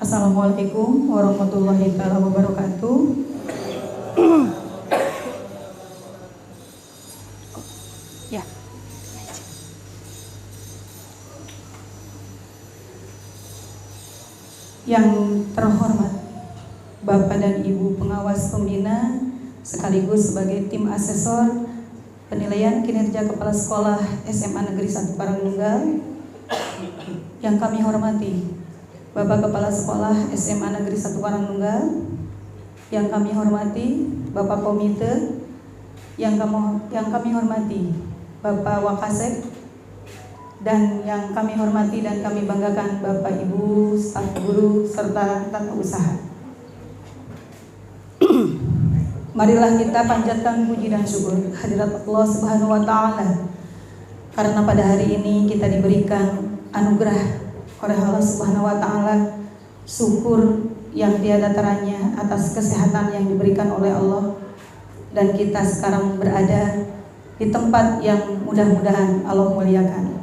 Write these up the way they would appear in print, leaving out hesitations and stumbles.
Assalamualaikum warahmatullahi wabarakatuh. Ya. Yang terhormat Bapak dan Ibu pengawas pembina sekaligus sebagai tim asesor penilaian kinerja kepala sekolah SMA Negeri 1 Parangnunggal, yang kami hormati Bapak Kepala Sekolah SMA Negeri 1 Parangnunggal, yang kami hormati Bapak Komite, yang kami hormati Bapak Wakasek, dan yang kami hormati dan kami banggakan Bapak Ibu, staf guru, serta tata usaha. Marilah kita panjatkan puji dan syukur hadirat Allah Subhanahu wa Ta'ala, karena pada hari ini kita diberikan anugerah oleh Allah Subhanahu wa Ta'ala, syukur yang tiada teranya atas kesehatan yang diberikan oleh Allah, dan kita sekarang berada di tempat yang mudah-mudahan Allah muliakan.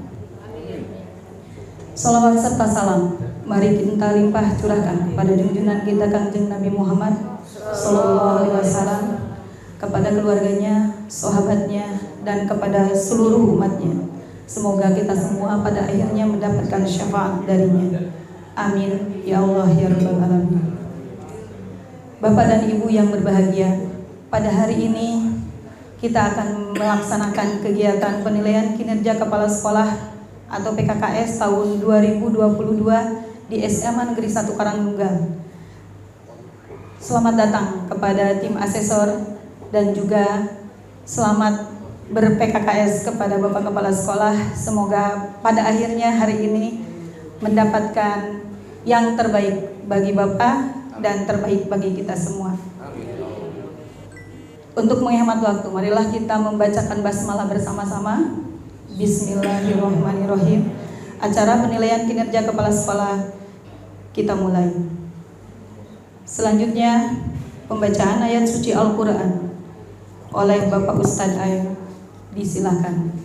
Salawat serta salam mari kita limpah curahkan kepada junjungan kita Kanjeng Nabi Muhammad Sallallahu Alaihi Wasallam, kepada keluarganya, sahabatnya, dan kepada seluruh umatnya. Semoga kita semua pada akhirnya mendapatkan syafaat darinya. Amin ya Allah ya Rabbal Alamin. Bapak dan Ibu yang berbahagia, pada hari ini kita akan melaksanakan kegiatan penilaian kinerja kepala sekolah atau PKKS tahun 2022 di SMA Negeri 1 Parangnunggal. Selamat datang kepada tim asesor dan juga selamat ber-PKKS kepada Bapak Kepala Sekolah. Semoga pada akhirnya hari ini mendapatkan yang terbaik bagi Bapak dan terbaik bagi kita semua. Untuk menghemat waktu, marilah kita membacakan basmalah bersama-sama. Bismillahirrahmanirrahim. Acara penilaian kinerja kepala sekolah kita mulai. Selanjutnya pembacaan ayat suci Al-Quran oleh Bapak Ustadz Air. Disilahkan.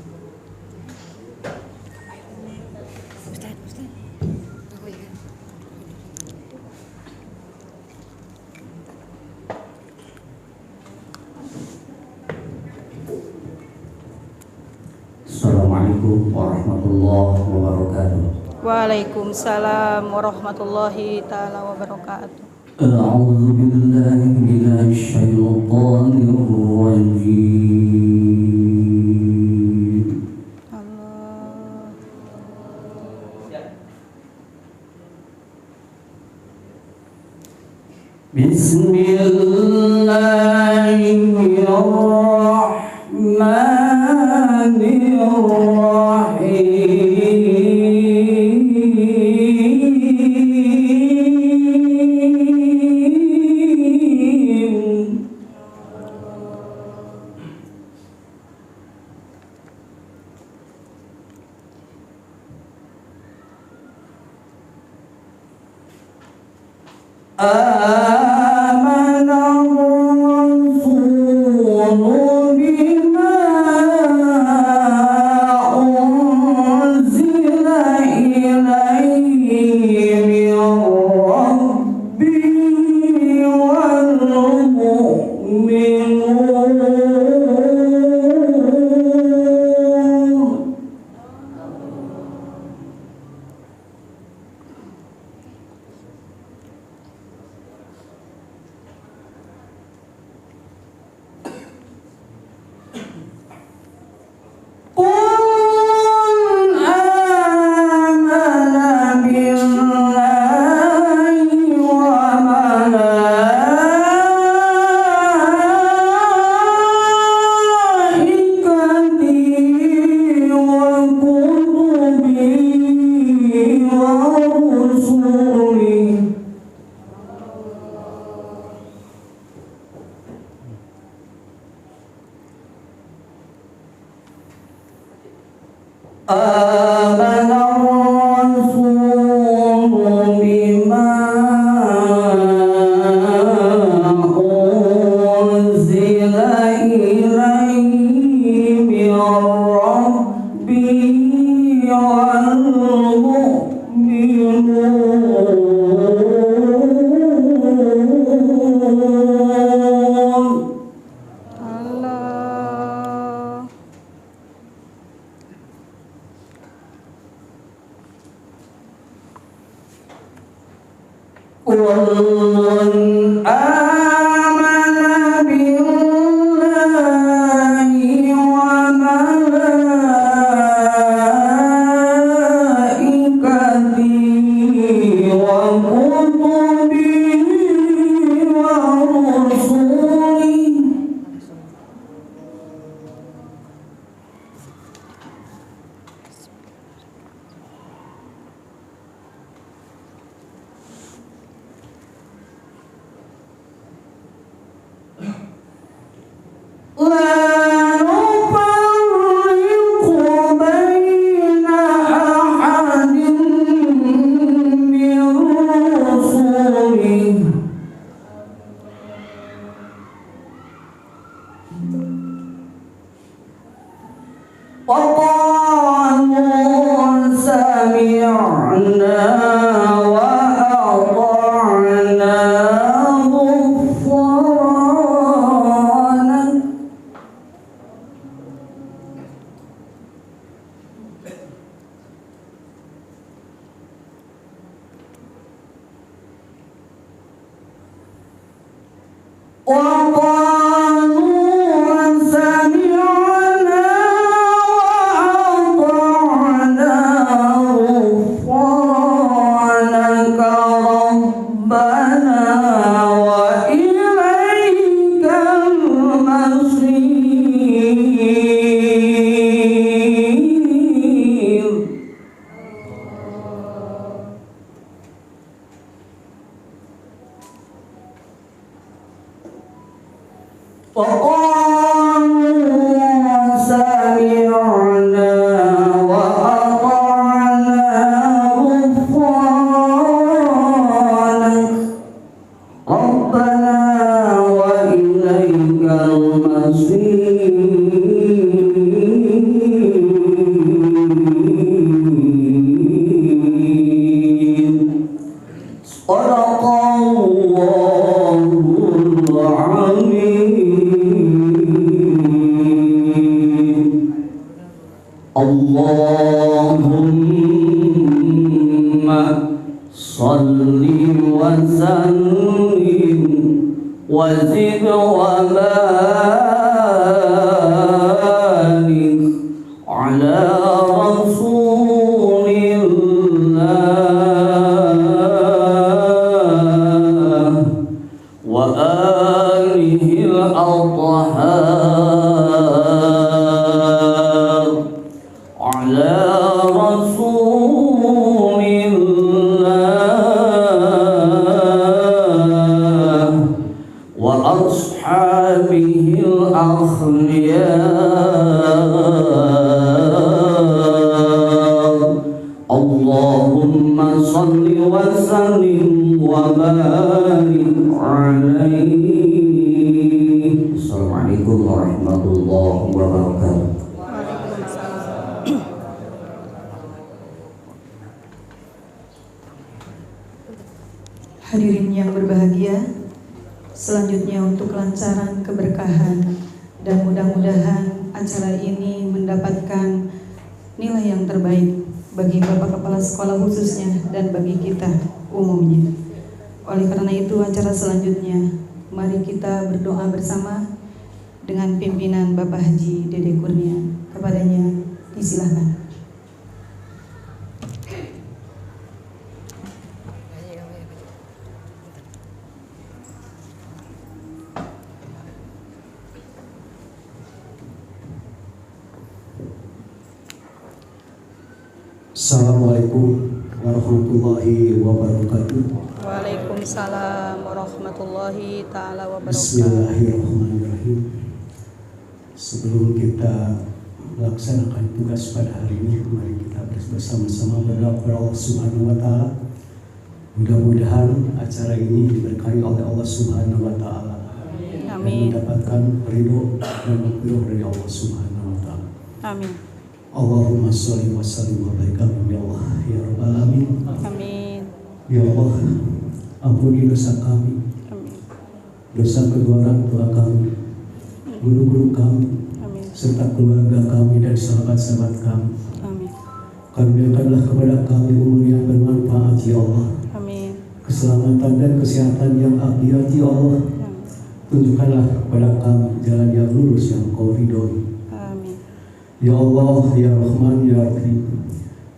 Assalamualaikum warahmatullahi wabarakatuh. Waalaikumsalam warahmatullahi ta'ala wabarakatuh. A'udzu billahi minasy syaithanir rajim. Allah. Bismillahirrahmanirrahim. Amana Rasul bima unzila ilaihi min Rabbihi wal mu'minun. Qul amana billahi wa malaikatihi wa kutubihi wa rusulihi. Amana Rasul bima unzila ilaihi min Rabbihi wal mu'minun. Allah. Qul amana billahi wa malaikatihi wa kutubihi wa rusulihi. La nufarriqu baina ahadin min rusulihi wa qalu sami'na wa ata'na ghufranak. وقالوا سمعنا وأطعنا غفرانك ربنا وإليك المصير. salli wa sallim wa zid wa barik ala rasulillah wa alihi al-athhar ala rasulillah wa ashabihi al-akhyar. Allahumma salli wa sallim wa barik alaihi. Assalamualaikum warahmatullahi wabarakatuh. Hadirin yang berbahagia, selanjutnya untuk kelancaran, keberkahan, dan mudah-mudahan acara ini mendapatkan nilai yang terbaik bagi Bapak Kepala Sekolah khususnya dan bagi kita umumnya. Oleh karena itu, acara selanjutnya mari kita berdoa bersama dengan pimpinan Bapak Haji Dede Kurnia. Kepadanya disilahkan. Assalamualaikum warahmatullahi wabarakatuh. Waalaikumsalam warahmatullahi ta'ala wabarakatuh. Bismillahirrahmanirrahim. Sebelum kita melaksanakan tugas pada hari ini, mari kita bersama-sama berdoa kepada Allah Subhanahu wa Ta'ala. Mudah-mudahan acara ini diberkahi oleh Allah Subhanahu wa Ta'ala dan mendapatkan ridho dan maghfirah dari Allah Subhanahu wa Ta'ala. Amin. Allahumma sholli wa sallim wa barik ya Allah ya rabbal alamin. Amin. Ya Allah, ampuni dosa kami, Amin. dosa kedua orang tua kami, guru-guru kami, Amin. serta keluarga kami dan sahabat-sahabat kami. Amin. Karuniakanlah kepada kami umur yang bermanfaat ya Allah, Amin. keselamatan dan kesehatan yang afiat ya Allah. Tunjukkanlah kepada kami jalan yang lurus yang Kau ridhoi. Ya Allah, Ya Rahman, Ya Rahim,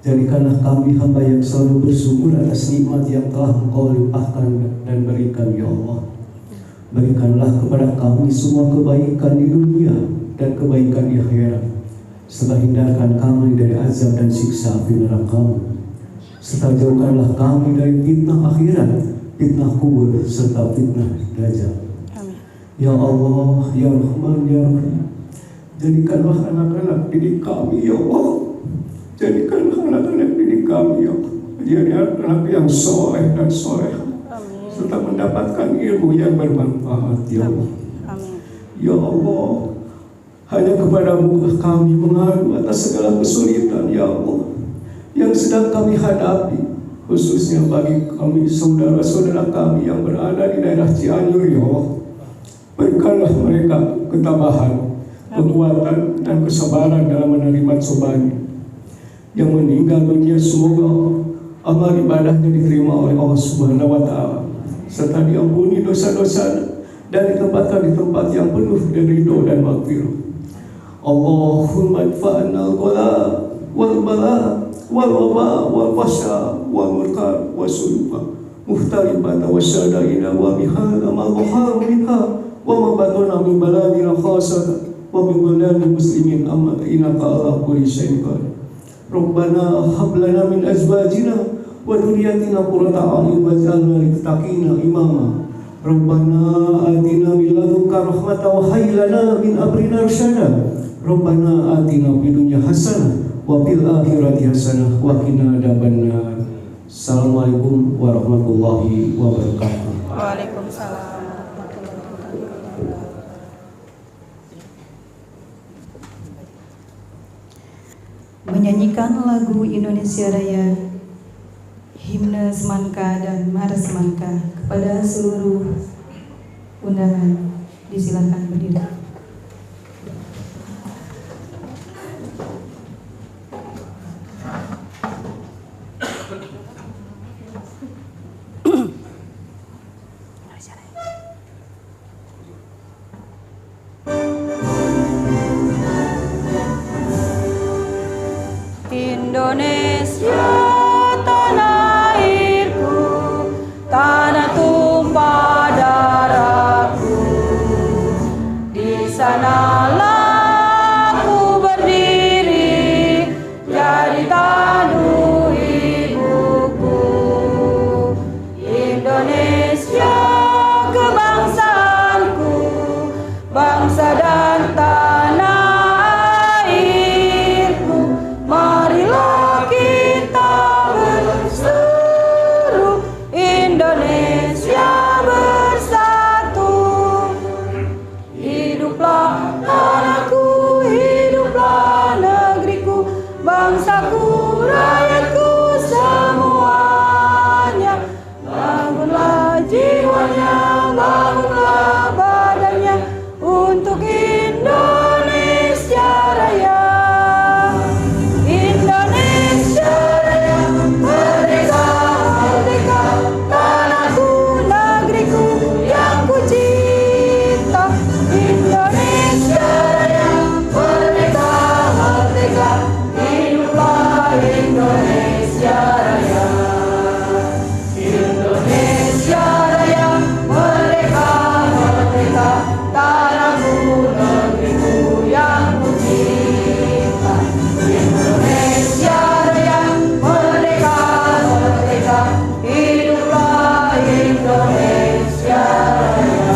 jadikanlah kami hamba yang selalu bersyukur atas nikmat yang telah Engkau limpahkan dan berikan, Ya Allah. Berikanlah kepada kami semua kebaikan di dunia dan kebaikan di akhirat, serta hindarkan kami dari azab dan siksa api neraka, serta jauhkanlah kami dari fitnah akhirat, fitnah kubur, serta fitnah dajjal. Ya Allah, Ya Rahman, Ya Rahim, jadikanlah anak-anak didik kami ya Allah. Jadikanlah anak-anak didik kami ya Allah jadi anak yang soleh dan soleh, serta mendapatkan ilmu yang bermanfaat ya Allah. Ya Allah, hanya kepadamu kami mengadu atas segala kesulitan ya Allah yang sedang kami hadapi, khususnya bagi kami saudara-saudara kami yang berada di daerah Cianjur ya Allah. Berikanlah mereka ketabahan, kekuatan dan kesabaran dalam menerima cobaan. Yang meninggal dunia semoga amal ibadahnya diterima oleh Allah Subhanahu wa Ta'ala, serta diampuni dosa-dosa dan ditempatkan di tempat yang penuh dengan ridho dan maghfirah. Allahumma adfa'na al-qala wal bala wal waba wal fasha wal murkar wa suluka muhtaribata wa syadaina wa mihada ma dhahara minha wa ma batana min baladina khasata wa min baladil muslimin amma innaka ala kulli syai'in qadir. Rabbana hab lana min azwajina wa dhurriyyatina qurrata a'yun waj'alna lil muttaqina imama. Rabbana atina min ladunka rahmatan wa hayyi lana min amrina rasyada. Rabbana atina fid dunya hasanah wa fil akhirati hasanah wa qina adzabannar. Assalamualaikum warahmatullahi wabarakatuh. Waalaikumsalam. Menyanyikan lagu Indonesia Raya, himne Semangka dan Mars Semangka kepada seluruh undangan. Disilakan berdiri. Indonesia tanah airku, tanah tumpah darahku. Di sanalah ku berdiri, jadi tandu ibuku. Indonesia kebangsaanku, bangsa dan tanah airku. Marilah kita berseru, Indonesia bersatu. Hiduplah tanahku, hiduplah negeriku, bangsaku, rakyatku semuanya. Bangunlah jiwanya, bangunlah badannya untuk Indonesia Raya. Indonesia Raya, merdeka, merdeka, tanahku, negeriku yang ku cinta. Indonesia Raya, merdeka, merdeka, hiduplah Indonesia Raya. Indonesia Raya, merdeka, merdeka, tanahku, negeriku yang ku cinta. Indonesia Raya, merdeka, merdeka, hiduplah Indonesia Raya.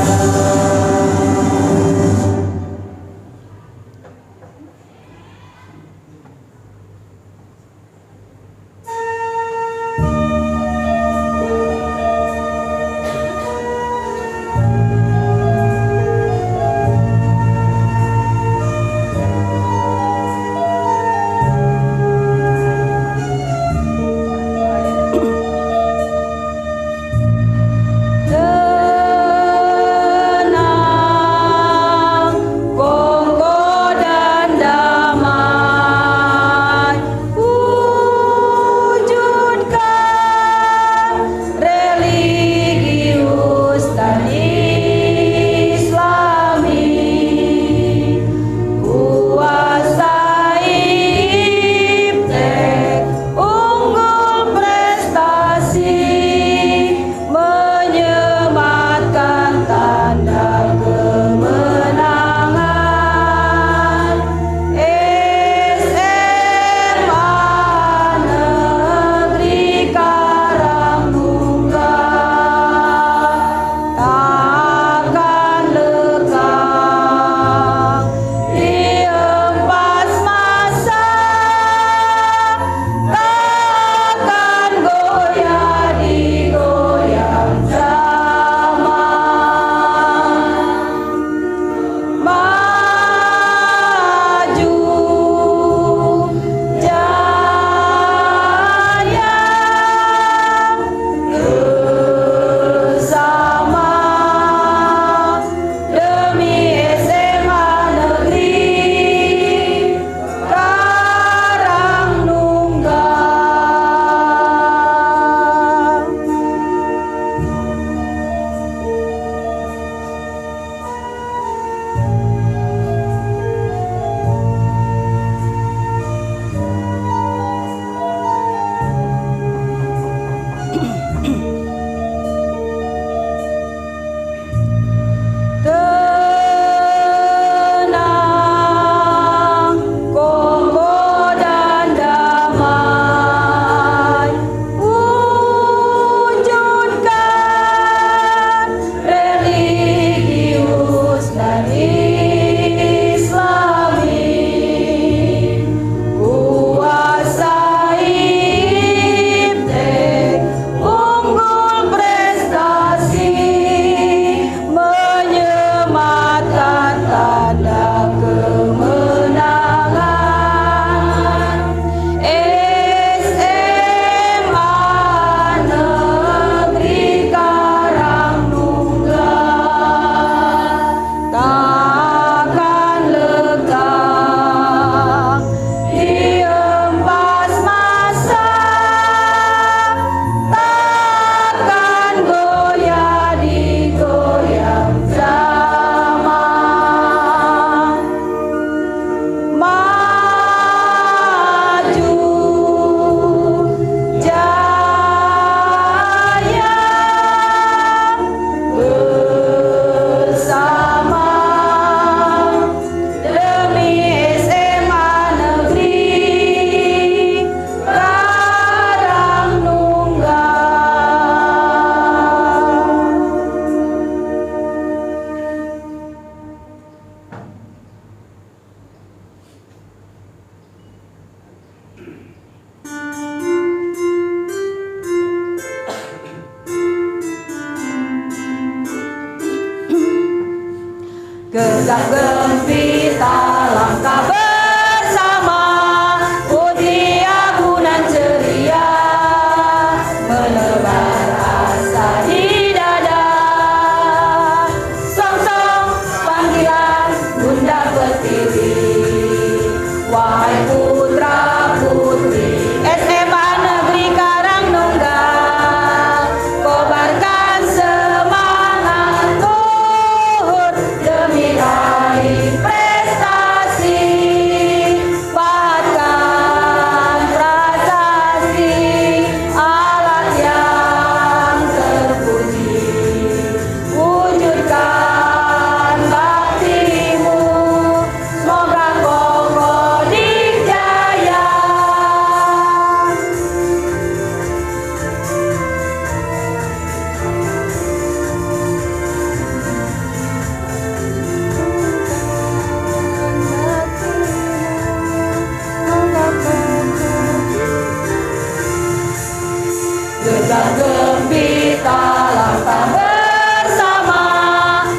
Duka gembira langkah bersama,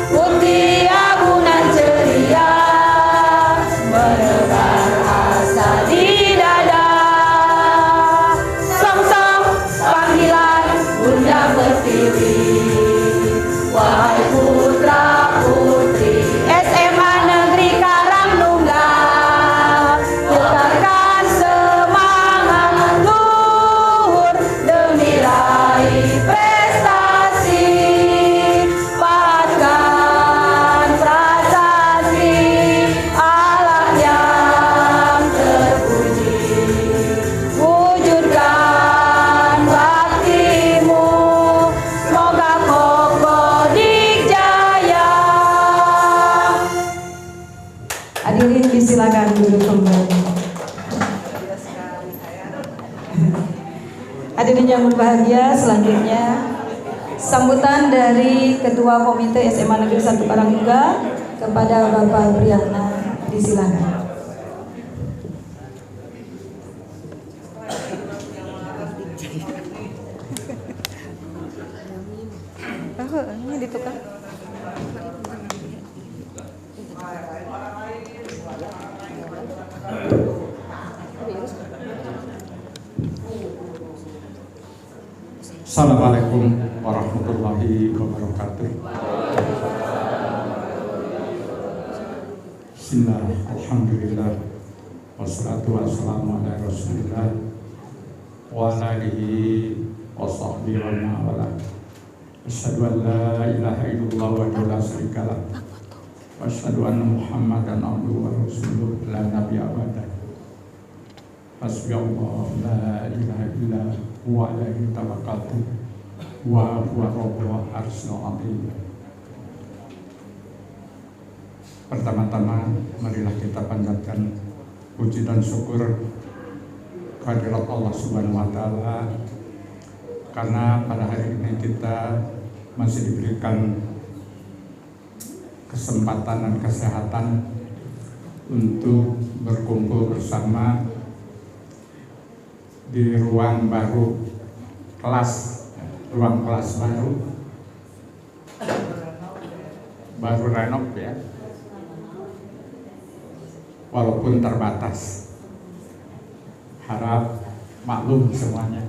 putih agunan ceria, menebar asa di dada. Song-song panggilan Bunda Pertiwi, wahai putra putri SMA Negeri Karangnunggal, tebarkan semangat luhur demi raih prestasi, pahatkan prasasti Allah yang terpuji, wujudkan baktimu, semoga kokoh dikjaya. Hadirin disilakan duduk kembali. Hadirin yang berbahagia, selanjutnya sambutan dari Ketua Komite SMA Negeri 1 Karangnunggal kepada Bapak Priyatna, disilakan. Ini ditukar. Assalamualaikum warahmatullahi wabarakatuh. Bismillah, alhamdulillah, wassalatu wassalamu ala rasulillah wa ala alihi wa sahbihi wa ma'wala. Asyhadu an la ilaha illallah wa la syarika lah, wa asyhadu anna Muhammadan abduhu wa rasuluh la nabiyya ba'dah. Hasbiyallah la ilaha illa huwa alaihi tawakkaltu wa huwa rabbul arsyil azim. Pertama-tama marilah kita panjatkan puji dan syukur kehadirat Allah Subhanahu wa taala, karena pada hari ini kita masih diberikan kesempatan dan kesehatan untuk berkumpul bersama di ruang baru, ruang kelas baru renov ya, walaupun terbatas. Harap maklum semuanya.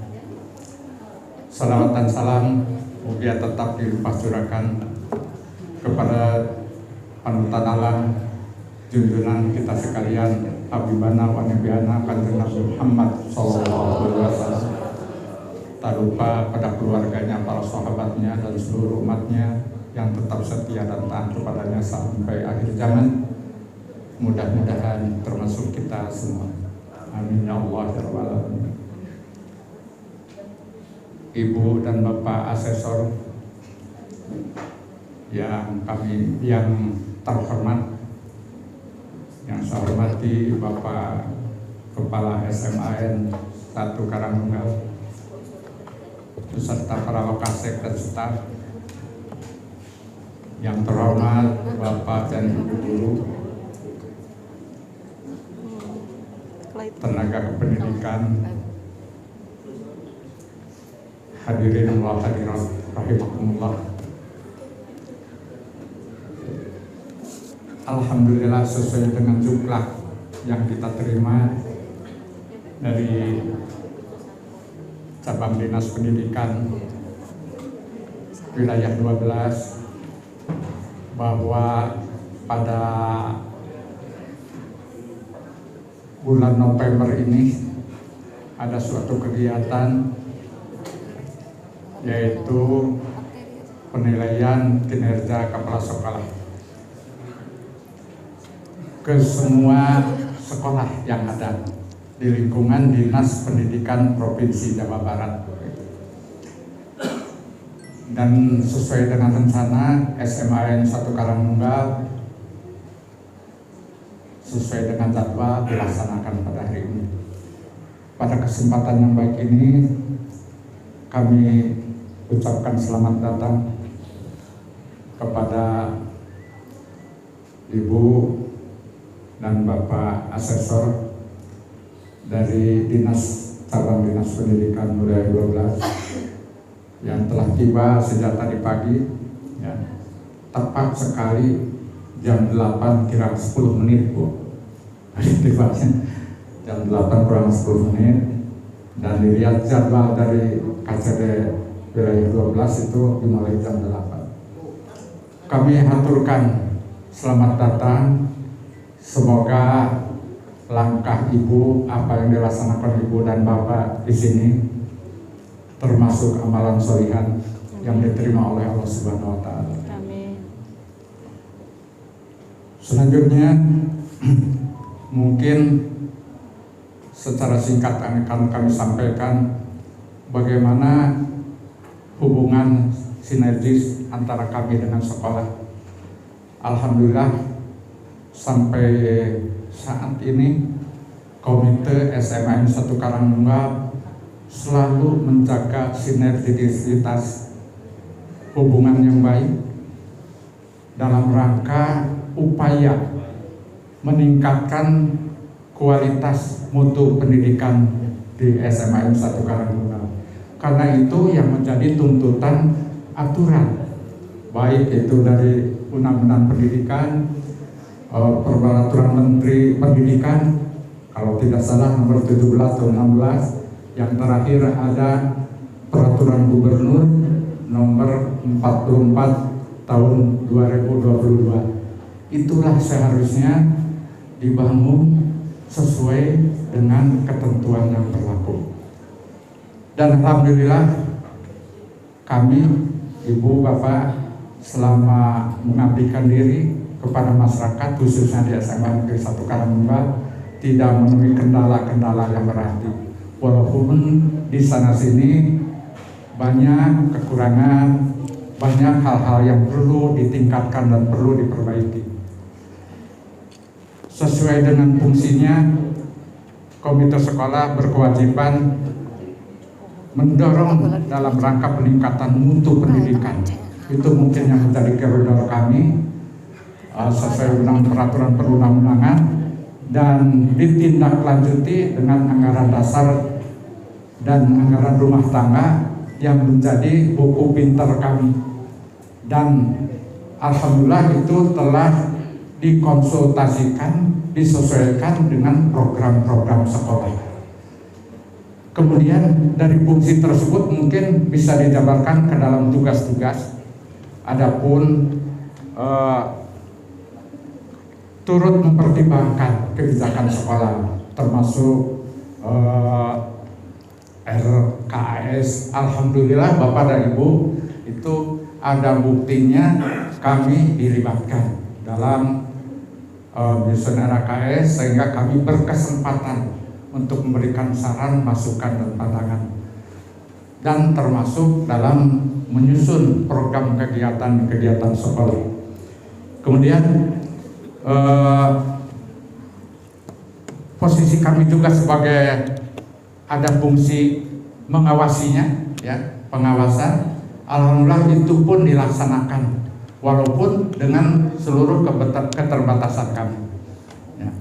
Salawat dan salam mugia tetap dilimpah curahkan kepada panutan alam, junjungan kita sekalian, Habibana wa Nabiana Kanjeng Nabi Muhammad sallallahu alaihi wasallam. Tak lupa pada keluarganya, para sahabatnya, dan seluruh umatnya yang tetap setia dan taat kepadanya sampai akhir zaman. Mudah-mudahan termasuk kita semua. Amin ya Allah ya rabbal alamin. Ibu dan Bapak Asesor yang terhormat, yang saya hormati Bapak Kepala SMAN 1 Karangnunggal beserta para wakasek dan staf, yang terhormat Bapak dan Ibu guru, tenaga kependidikan, hadirin wa hadirat rahimakumullah. Alhamdulillah, sesuai dengan jumlah yang kita terima dari cabang dinas pendidikan wilayah 12, bahwa pada bulan November ini ada suatu kegiatan, yaitu penilaian kinerja kepala sekolah ke semua sekolah yang ada di lingkungan Dinas Pendidikan Provinsi Jawa Barat. Dan sesuai dengan rencana, SMAN 1 Karangnunggal sesuai dengan jadwal dilaksanakan pada hari ini. Pada kesempatan yang baik ini, kami ucapkan selamat datang kepada Ibu dan Bapak Asesor dari Cabang Dinas Pendidikan wilayah 12 yang telah tiba sejak tadi pagi, ya, tepat sekali jam 8 kira 10 menit Bu. Tibanya jam 8 kurang 10 menit, dan dilihat jadwal dari KCD wilayah 12 itu dimulai jam 8. Kami haturkan selamat datang. Semoga langkah Ibu, apa yang dilaksanakan Ibu dan Bapak di sini termasuk amalan sholihan yang diterima oleh Allah Subhanahu wa taala. Amin. Selanjutnya mungkin secara singkat akan kami sampaikan bagaimana hubungan sinergis antara kami dengan sekolah. Alhamdulillah sampai saat ini Komite SMAN 1 Karangmungal selalu menjaga sinergisitas hubungan yang baik dalam rangka upaya meningkatkan kualitas mutu pendidikan di SMAN 1 Karangmungal. Karena itu yang menjadi tuntutan aturan, baik itu dari Undang-Undang Pendidikan, Peraturan Menteri Pendidikan, kalau tidak salah nomor 17 tahun 16, yang terakhir ada Peraturan Gubernur nomor 44 tahun 2022. Itulah seharusnya dibangun sesuai dengan ketentuan yang berlaku. Dan alhamdulillah kami, Ibu, Bapak, selama mengabdikan diri kepada masyarakat khususnya di SMA Negeri 1 Karangmungal tidak menemui kendala-kendala yang berarti. Walaupun di sana sini banyak kekurangan, banyak hal-hal yang perlu ditingkatkan dan perlu diperbaiki. Sesuai dengan fungsinya, komite sekolah berkewajiban mendorong dalam rangka peningkatan mutu pendidikan. Itu mungkin yang menjadi koridor kami sesuai dengan peraturan perundang-undangan, dan ditindaklanjuti dengan anggaran dasar dan anggaran rumah tangga yang menjadi buku pintar kami. Dan alhamdulillah itu telah dikonsultasikan, disesuaikan dengan program-program sekolah. Kemudian dari fungsi tersebut mungkin bisa dijabarkan ke dalam tugas-tugas. Adapun turut mempertimbangkan kebijakan sekolah, termasuk RKAS. Alhamdulillah Bapak dan Ibu itu ada buktinya kami dilibatkan dalam menyusun RKAS, sehingga kami berkesempatan untuk memberikan saran, masukan, dan pandangan, dan termasuk dalam menyusun program kegiatan sekolah. Kemudian posisi kami juga sebagai ada fungsi mengawasinya, ya, pengawasan. Alhamdulillah itu pun dilaksanakan walaupun dengan seluruh keterbatasan kami, ya.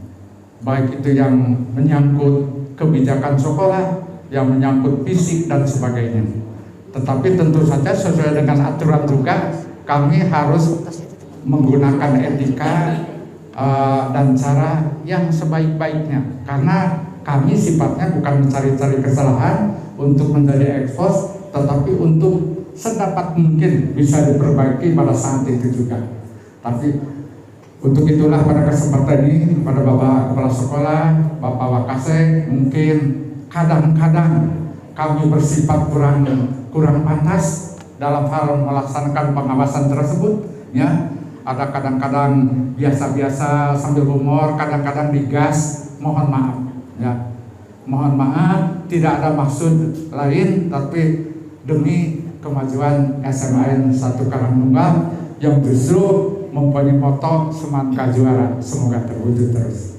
Baik itu yang menyangkut kebijakan sekolah, yang menyangkut fisik dan sebagainya. Tetapi tentu saja sesuai dengan aturan juga kami harus menggunakan etika dan cara yang sebaik-baiknya, karena kami sifatnya bukan mencari-cari kesalahan untuk menjadi ekspos, tetapi untuk sedapat mungkin bisa diperbaiki pada saat itu juga. Tapi untuk itulah pada kesempatan ini kepada Bapak Kepala Sekolah, Bapak Wakasek, mungkin kadang-kadang kami bersifat kurang pantas dalam hal melaksanakan pengawasan tersebut, ya. Ada kadang-kadang biasa-biasa sambil humor, kadang-kadang digas, mohon maaf, ya. Mohon maaf, tidak ada maksud lain, tapi demi kemajuan SMAN 1 Karangmungal yang justru mempunyai moto semangka juara, semoga terwujud terus.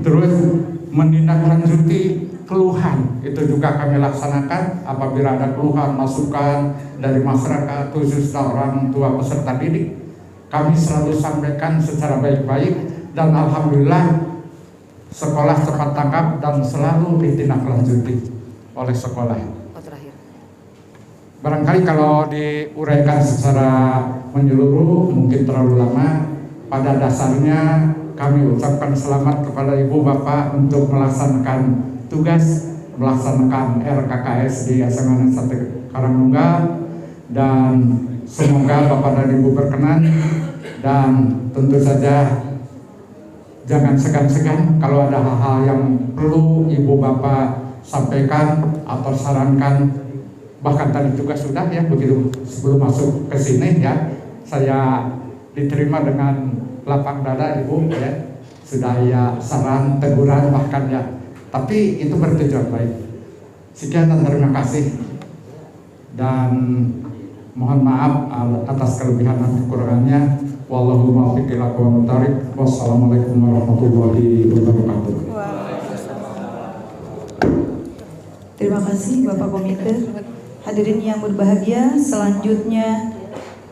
Terus menindaklanjuti keluhan itu juga kami laksanakan. Apabila ada keluhan, masukan dari masyarakat, khususnya orang tua peserta didik, kami selalu sampaikan secara baik-baik, dan alhamdulillah sekolah cepat tanggap dan selalu ditindaklanjuti. oleh sekolah. Terakhir. Barangkali kalau diuraikan secara menyeluruh mungkin terlalu lama. Pada dasarnya kami ucapkan selamat kepada Ibu Bapak untuk melaksanakan tugas, melaksanakan RKKS di SMA 1 Karangnunggal, dan semoga Bapak dan Ibu berkenan, dan tentu saja jangan segan-segan kalau ada hal-hal yang perlu Ibu Bapak sampaikan atau sarankan. Bahkan tadi juga sudah ya, begitu sebelum masuk ke sini ya, saya diterima dengan lapang dada Ibu ya, sudah ya saran, teguran bahkan ya, tapi itu bertujuan baik. Sekian dan terima kasih, dan mohon maaf atas kelebihan dan kekurangannya. Wallahu muwaffiq ila aqwamit thoriq. Wassalamualaikum warahmatullahi wabarakatuh. Terima kasih Bapak Komite. Hadirin yang berbahagia, selanjutnya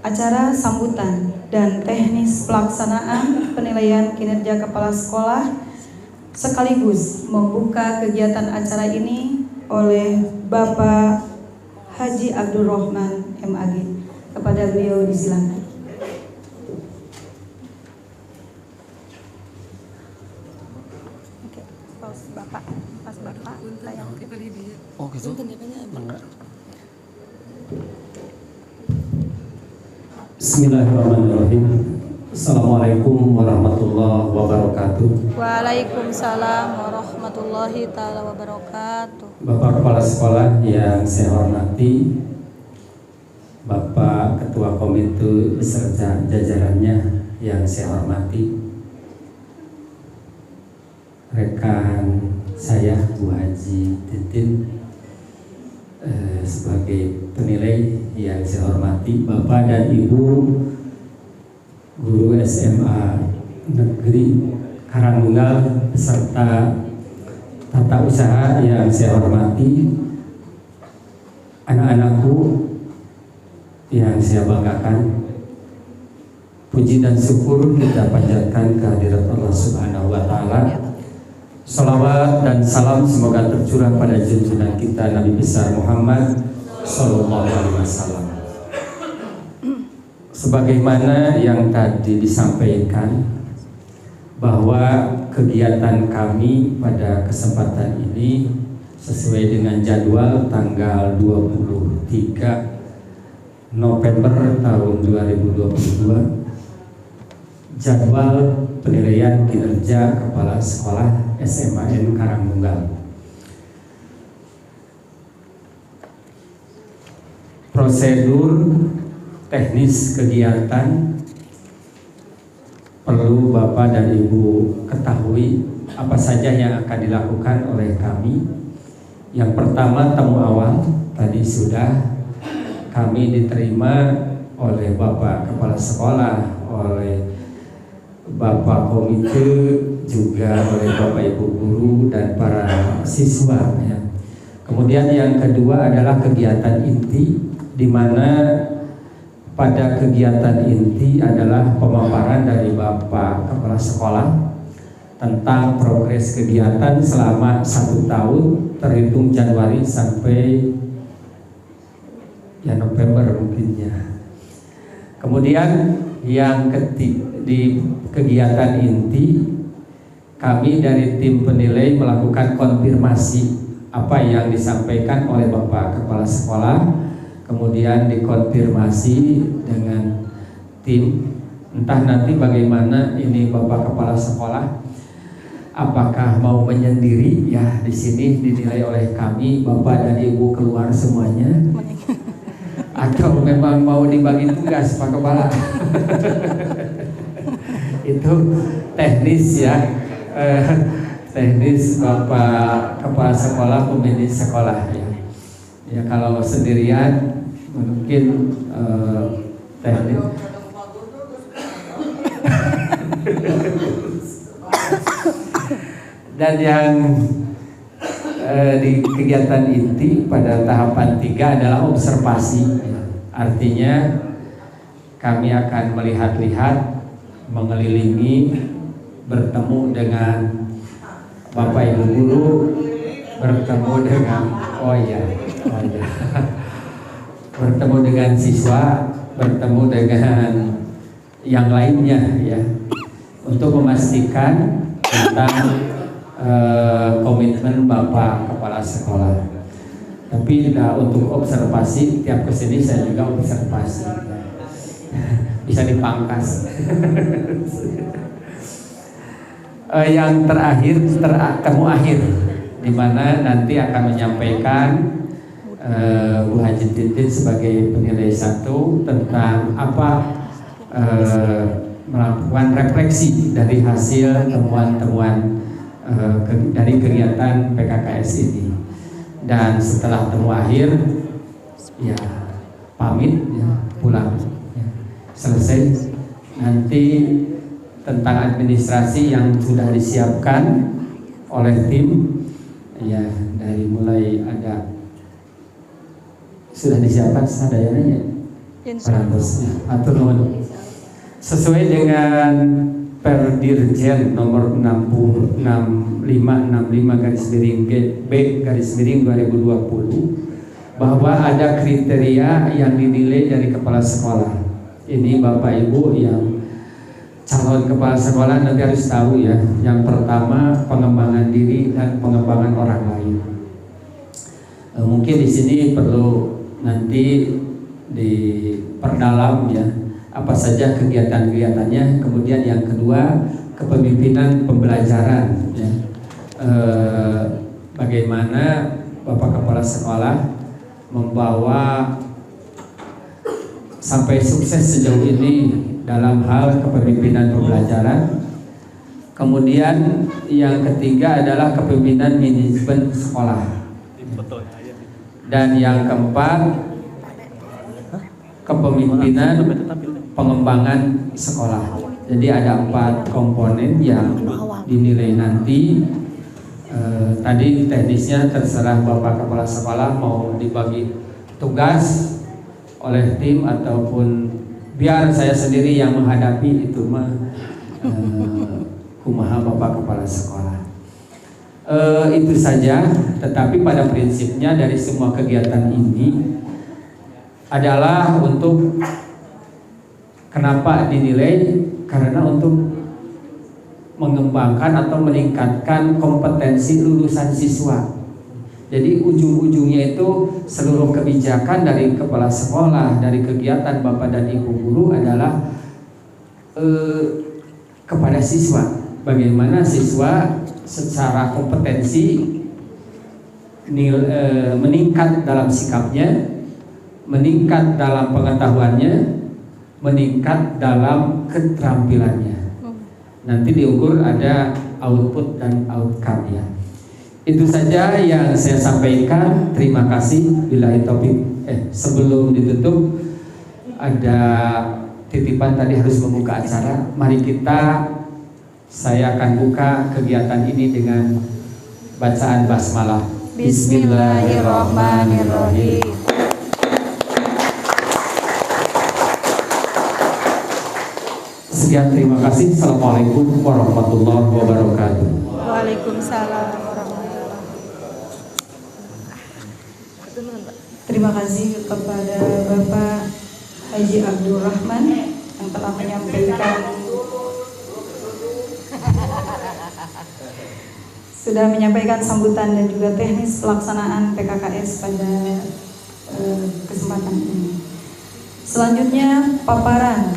acara sambutan dan teknis pelaksanaan penilaian kinerja kepala sekolah sekaligus membuka kegiatan acara ini oleh Bapak Haji Abdul Rahman MAG. Kepada beliau disilakan. Oke, pas Bapak, saya. Oh gitu. Bismillahirrahmanirrahim. Assalamualaikum warahmatullahi wabarakatuh. Waalaikumsalam warahmatullahi taala wabarakatuh. Bapak Kepala Sekolah yang saya hormati, Bapak Ketua Komite beserta jajarannya yang saya hormati, rekan saya Bu Haji Titin sebagai penilai yang saya hormati, Bapak dan Ibu guru SMA Negeri Karangnunggal beserta tata usaha yang saya hormati, anak-anakku yang saya banggakan. Puji dan syukur kita panjatkan kehadirat Allah Subhanahu wa Ta'ala. Salawat dan salam semoga tercurah pada junjungan kita Nabi besar Muhammad Sallallahu Alaihi Wasallam. Sebagaimana yang tadi disampaikan, bahwa kegiatan kami pada kesempatan ini sesuai dengan jadwal tanggal 23 November tahun 2022, jadwal penilaian kinerja kepala sekolah SMAN Karangnunggal. Prosedur teknis kegiatan perlu Bapak dan Ibu ketahui apa saja yang akan dilakukan oleh kami. Yang pertama, tamu awal tadi sudah kami diterima oleh Bapak Kepala Sekolah, oleh Bapak Komite, juga oleh Bapak Ibu guru dan para siswa ya. Kemudian yang kedua adalah kegiatan inti, di mana pada kegiatan inti adalah pemaparan dari Bapak Kepala Sekolah tentang progres kegiatan selama 1 tahun terhitung Januari sampai ya November mungkinnya. Kemudian yang ketiga, di kegiatan inti kami dari tim penilai melakukan konfirmasi apa yang disampaikan oleh Bapak Kepala Sekolah, kemudian dikonfirmasi dengan tim, entah nanti bagaimana ini Bapak Kepala Sekolah, apakah mau menyendiri ya di sini dinilai oleh kami Bapak dan Ibu keluar semuanya, atau memang mau dibagi tugas Pak Kepala. Itu teknis ya, teknis Bapak Kepala Sekolah, pemimpin sekolah ya. Ya kalau sendirian mungkin teknis. Dan yang di kegiatan inti pada tahapan 3 adalah observasi. Artinya kami akan melihat-lihat, mengelilingi, bertemu dengan Bapak Ibu guru, bertemu dengan bertemu dengan siswa, bertemu dengan yang lainnya ya, untuk memastikan tentang komitmen Bapak Kepala Sekolah. Tapi untuk observasi, tiap kesini saya juga observasi, bisa dipangkas. Yang terakhir, temu akhir, di mana nanti akan menyampaikan Bu Haji Titin sebagai penilai 1 tentang apa melakukan refleksi dari hasil temuan-temuan dari kegiatan PKKS ini. Dan setelah temu akhir, ya pamit ya, pulang ya. Selesai. Nanti tentang administrasi yang sudah disiapkan oleh tim ya, dari mulai ada sudah disiapkan sadayanya sesuai dengan Perdirjen nomor 6565 garis miring B garis miring 2020 bahwa ada kriteria yang dinilai dari kepala sekolah. Ini Bapak Ibu yang calon kepala sekolah nanti harus tahu ya. Yang pertama pengembangan diri dan pengembangan orang lain. Mungkin di sini perlu nanti diperdalam ya, apa saja kegiatan-kegiatannya. Kemudian yang kedua, kepemimpinan pembelajaran ya. Bagaimana Bapak Kepala Sekolah membawa sampai sukses sejauh ini dalam hal kepemimpinan pembelajaran. Kemudian yang ketiga adalah kepemimpinan manajemen sekolah. Dan yang keempat, kepemimpinan pengembangan sekolah. Jadi ada 4 komponen yang dinilai nanti. Tadi teknisnya terserah Bapak Kepala Sekolah mau dibagi tugas oleh tim ataupun biar saya sendiri yang menghadapi itu mah kumaha Bapak Kepala Sekolah. Itu saja. Tetapi pada prinsipnya dari semua kegiatan ini adalah untuk kenapa dinilai, karena untuk mengembangkan atau meningkatkan kompetensi lulusan siswa. Jadi ujung-ujungnya itu seluruh kebijakan dari kepala sekolah, dari kegiatan Bapak dan Ibu guru adalah kepada siswa. Bagaimana siswa secara kompetensi meningkat dalam sikapnya, meningkat dalam pengetahuannya, meningkat dalam keterampilannya. Nanti diukur ada output dan outcome ya. Itu saja yang saya sampaikan. Terima kasih. Billahi taufik. Sebelum ditutup ada titipan tadi harus membuka acara. Mari saya akan buka kegiatan ini dengan bacaan basmalah. Bismillahirrahmanirrahim. Sekian, terima kasih. Assalamualaikum warahmatullahi wabarakatuh. Waalaikumsalam warahmatullahi wabarakatuh. Terima kasih kepada Bapak Haji Abdul Rahman yang telah menyampaikan sambutan dan juga teknis pelaksanaan PKKS pada kesempatan ini. Selanjutnya paparan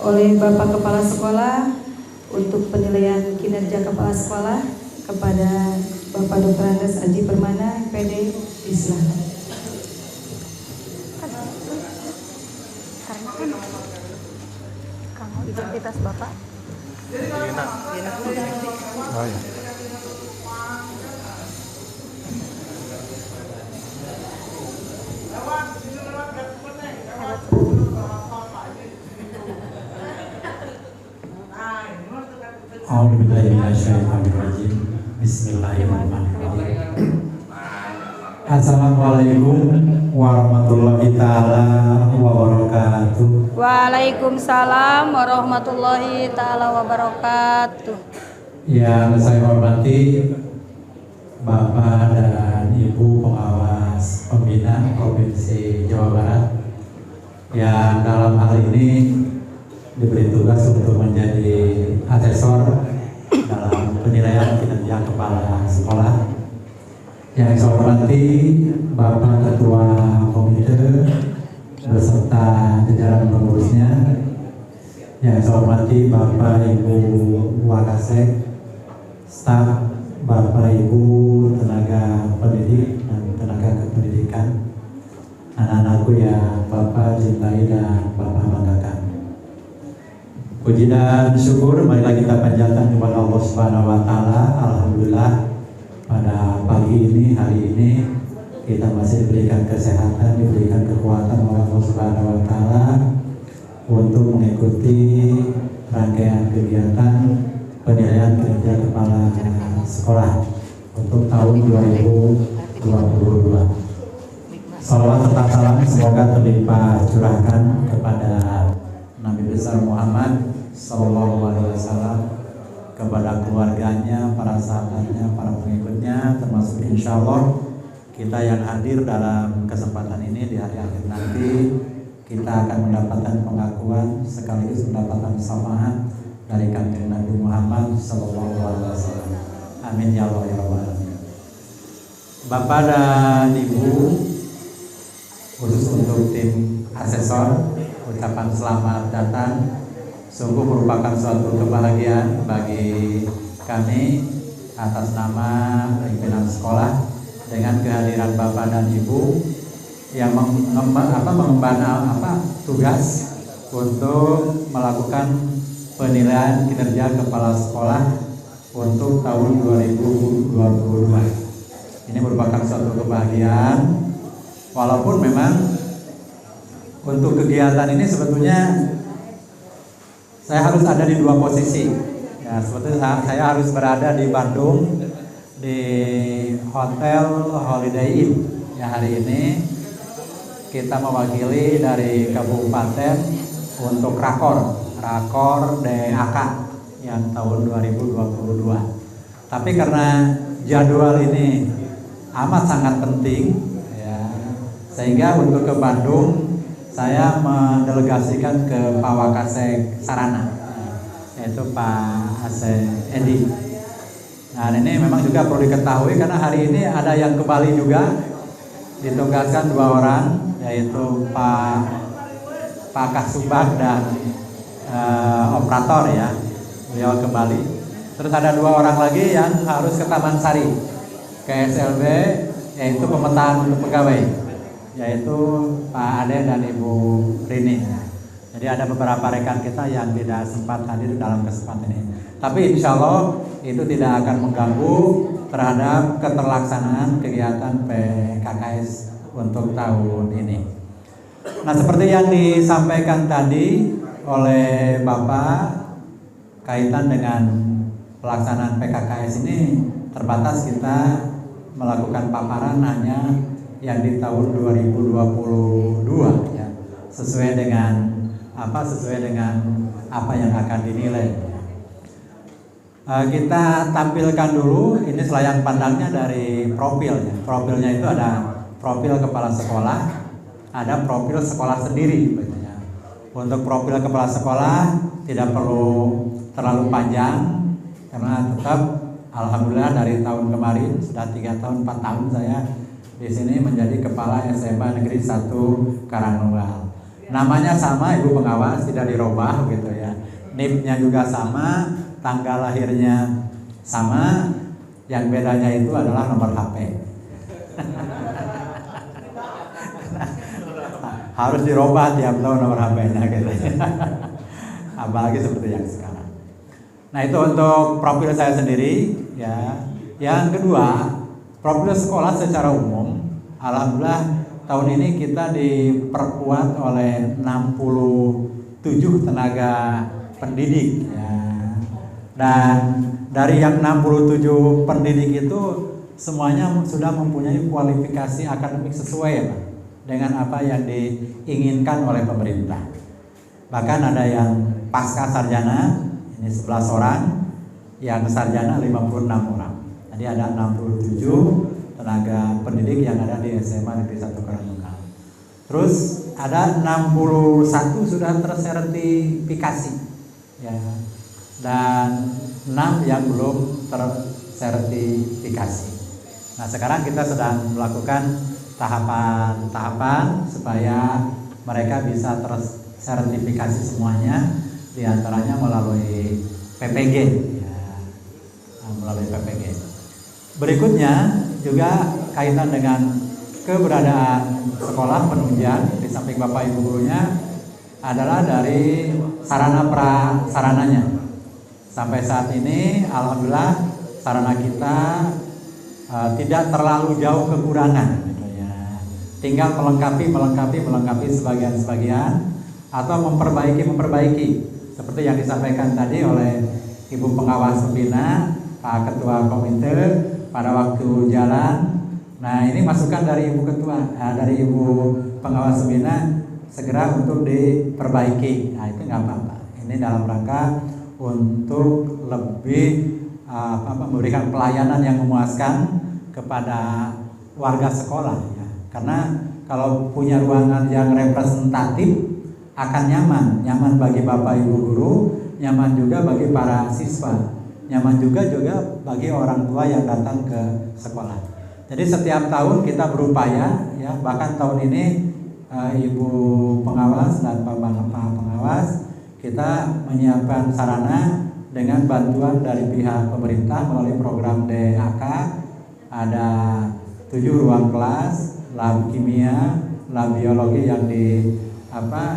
oleh Bapak Kepala Sekolah untuk penilaian kinerja Kepala Sekolah kepada Bapak Dr. Andes Aji Permana, PD, disilakan. Kamu identitas Bapak? Oh ya. A'udzubillahiminasyaitonirrajim. Bismillahirrahmanirrahim. Assalamualaikum warahmatullahi taala wabarakatuh. Waalaikumsalam warahmatullahi taala wabarakatuh. Yang saya hormati Bapak dan Ibu Pengawas Pembina Provinsi Jawa Barat yang dalam hal ini diberi tugas untuk menjadi asesor dalam penilaian kinerja kepala sekolah. Yang saya hormati Bapak Ketua Komite beserta jajaran pengurusnya. Yang saya hormati Bapak Ibu Wakasek, staf, Bapak Ibu tenaga pendidik dan tenaga kependidikan, anak-anakku yang Bapak cintai dan Bapak banggakan. Puji dan syukur marilah kita panjatkan kepada Allah Subhanahu wa taala. Alhamdulillah pada pagi ini, hari ini kita masih diberikan kesehatan, diberikan kekuatan oleh Allah Subhanahu wa taala untuk mengikuti rangkaian kegiatan penilaian kinerja kepala sekolah untuk tahun 2022. Salawat serta salam semoga terlimpah curahkan kepada Nabi besar Muhammad Sallallahu Alaihi Wasallam, kepada keluarganya, para sahabatnya, para pengikutnya, termasuk insya Allah kita yang hadir dalam kesempatan ini di hari akhir nanti kita akan mendapatkan pengakuan sekaligus mendapatkan syafaat dari kanjeng Nabi Muhammad Sallallahu Alaihi Wasallam. Amin ya Allah ya Rabbal Alamin. Bapak dan Ibu, khusus untuk tim asesor, ucapan selamat datang. Sungguh merupakan suatu kebahagiaan bagi kami atas nama pimpinan sekolah dengan kehadiran Bapak dan Ibu yang mengemban tugas untuk melakukan penilaian kinerja kepala sekolah untuk tahun 2022. Ini merupakan suatu kebahagiaan, walaupun memang untuk kegiatan ini sebetulnya saya harus ada di dua posisi. Ya, sebetulnya saya harus berada di Bandung di Hotel Holiday Inn. Ya, hari ini kita mewakili dari kabupaten untuk rakor DAK yang tahun 2022. Tapi karena jadwal ini amat sangat penting, ya, sehingga untuk ke Bandung saya mendelegasikan ke Pak Wakasek Sarana, yaitu Pak Asep Edi. Nah, ini memang juga perlu diketahui karena hari ini ada yang ke Bali juga, ditugaskan 2 orang, yaitu Pak Kasubag dan operator, ya, beliau ke Bali. Terus ada 2 orang lagi yang harus ke Taman Sari, ke SLB, yaitu pemetaan untuk pegawai, yaitu Pak Ade dan Ibu Rini. Jadi ada beberapa rekan kita yang tidak sempat hadir dalam kesempatan ini. Tapi insya Allah itu tidak akan mengganggu terhadap keterlaksanaan kegiatan PKKS untuk tahun ini. Nah, seperti yang disampaikan tadi oleh Bapak kaitan dengan pelaksanaan PKKS ini terbatas, kita melakukan paparan hanya yang di tahun 2022, ya, sesuai dengan apa yang akan dinilai. Kita tampilkan dulu ini selayang pandangnya dari profilnya. Profilnya itu ada profil kepala sekolah, ada profil sekolah sendiri. Untuk profil kepala sekolah tidak perlu terlalu panjang karena tetap alhamdulillah dari tahun kemarin sudah 3 tahun 4 tahun saya di sini menjadi kepala SMA Negeri 1 Karangnual. Namanya sama, Ibu Pengawas, tidak dirubah gitu ya. NIP-nya juga sama, tanggal lahirnya sama, yang bedanya itu adalah nomor HP. Harus dirubah tiap tahun nomor HP-nya gitu. Apalagi seperti yang sekarang. Nah, itu untuk profil saya sendiri, ya. Yang kedua, profil sekolah secara umum, alhamdulillah tahun ini kita diperkuat oleh 67 tenaga pendidik, ya. Dan dari yang 67 pendidik itu semuanya sudah mempunyai kualifikasi akademik sesuai, ya, dengan apa yang diinginkan oleh pemerintah. Bahkan ada yang pasca sarjana, ini 11 orang, yang sarjana 56 orang. Jadi ada 67 tenaga pendidik yang ada di SMA Negeri 1 Karangtunggal. Terus ada 61 sudah tersertifikasi, ya, dan 6 yang belum tersertifikasi. Nah, sekarang kita sedang melakukan tahapan-tahapan supaya mereka bisa tersertifikasi semuanya, diantaranya melalui PPG, ya, melalui PPG. Berikutnya juga kaitan dengan keberadaan sekolah penunjang di samping Bapak Ibu gurunya adalah dari sarana prasarananya. Sampai saat ini alhamdulillah sarana kita tidak terlalu jauh kekurangan gitu ya. Tinggal melengkapi sebagian-sebagian atau memperbaiki seperti yang disampaikan tadi oleh Ibu Pengawas Pembina, Pak Ketua Komite pada waktu jalan. Nah, ini masukan dari Ibu Ketua, dari Ibu Pengawas Pembina segera untuk diperbaiki. Nah, itu nggak apa-apa. Ini dalam rangka untuk lebih memberikan pelayanan yang memuaskan kepada warga sekolah, ya. Karena kalau punya ruangan yang representatif akan nyaman bagi Bapak Ibu guru, nyaman juga bagi para siswa, nyaman juga bagi orang tua yang datang ke sekolah. Jadi setiap tahun kita berupaya, ya, bahkan tahun ini Ibu Pengawas dan Pak Pengawas kita menyiapkan sarana dengan bantuan dari pihak pemerintah melalui program DAK. Ada 7 ruang kelas, lab kimia, lab biologi yang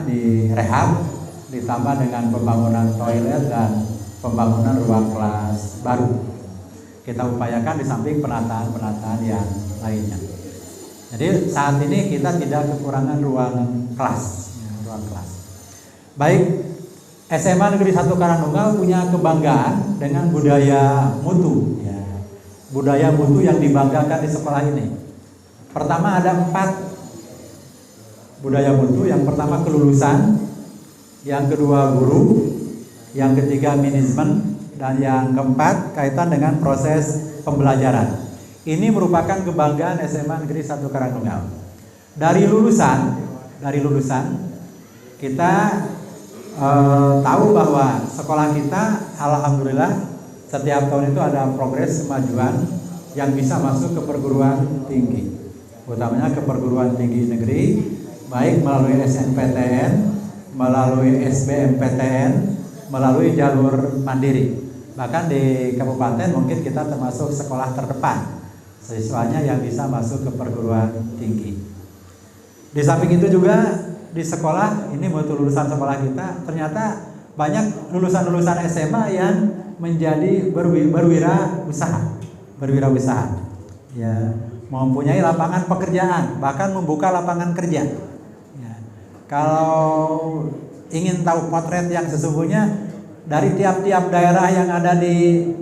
direhab, ditambah dengan pembangunan toilet dan pembangunan ruang kelas baru. Kita upayakan di samping penataan yang lainnya. Jadi saat ini kita tidak kekurangan ruang kelas, ya, ruang kelas. Baik, SMA Negeri 1 Karangtunggal punya kebanggaan dengan budaya mutu, ya. Budaya mutu yang dibanggakan di sekolah ini. Pertama ada 4 budaya mutu. Yang pertama kelulusan, yang kedua guru, yang ketiga manajemen, dan yang keempat kaitan dengan proses pembelajaran. Ini merupakan kebanggaan SMA Negeri 1 Karangtunggal. Dari lulusan kita tahu bahwa sekolah kita alhamdulillah setiap tahun itu ada progres kemajuan yang bisa masuk ke perguruan tinggi, utamanya ke perguruan tinggi negeri, baik melalui SNPTN, melalui SBMPTN, melalui jalur mandiri. Bahkan di kabupaten mungkin kita termasuk sekolah terdepan siswanya yang bisa masuk ke perguruan tinggi. Di samping itu juga di sekolah ini mutu lulusan sekolah kita ternyata banyak lulusan SMA yang menjadi berwirausaha, ya, mempunyai lapangan pekerjaan, bahkan membuka lapangan kerja. Ya. Kalau ingin tahu potret yang sesungguhnya dari tiap-tiap daerah yang ada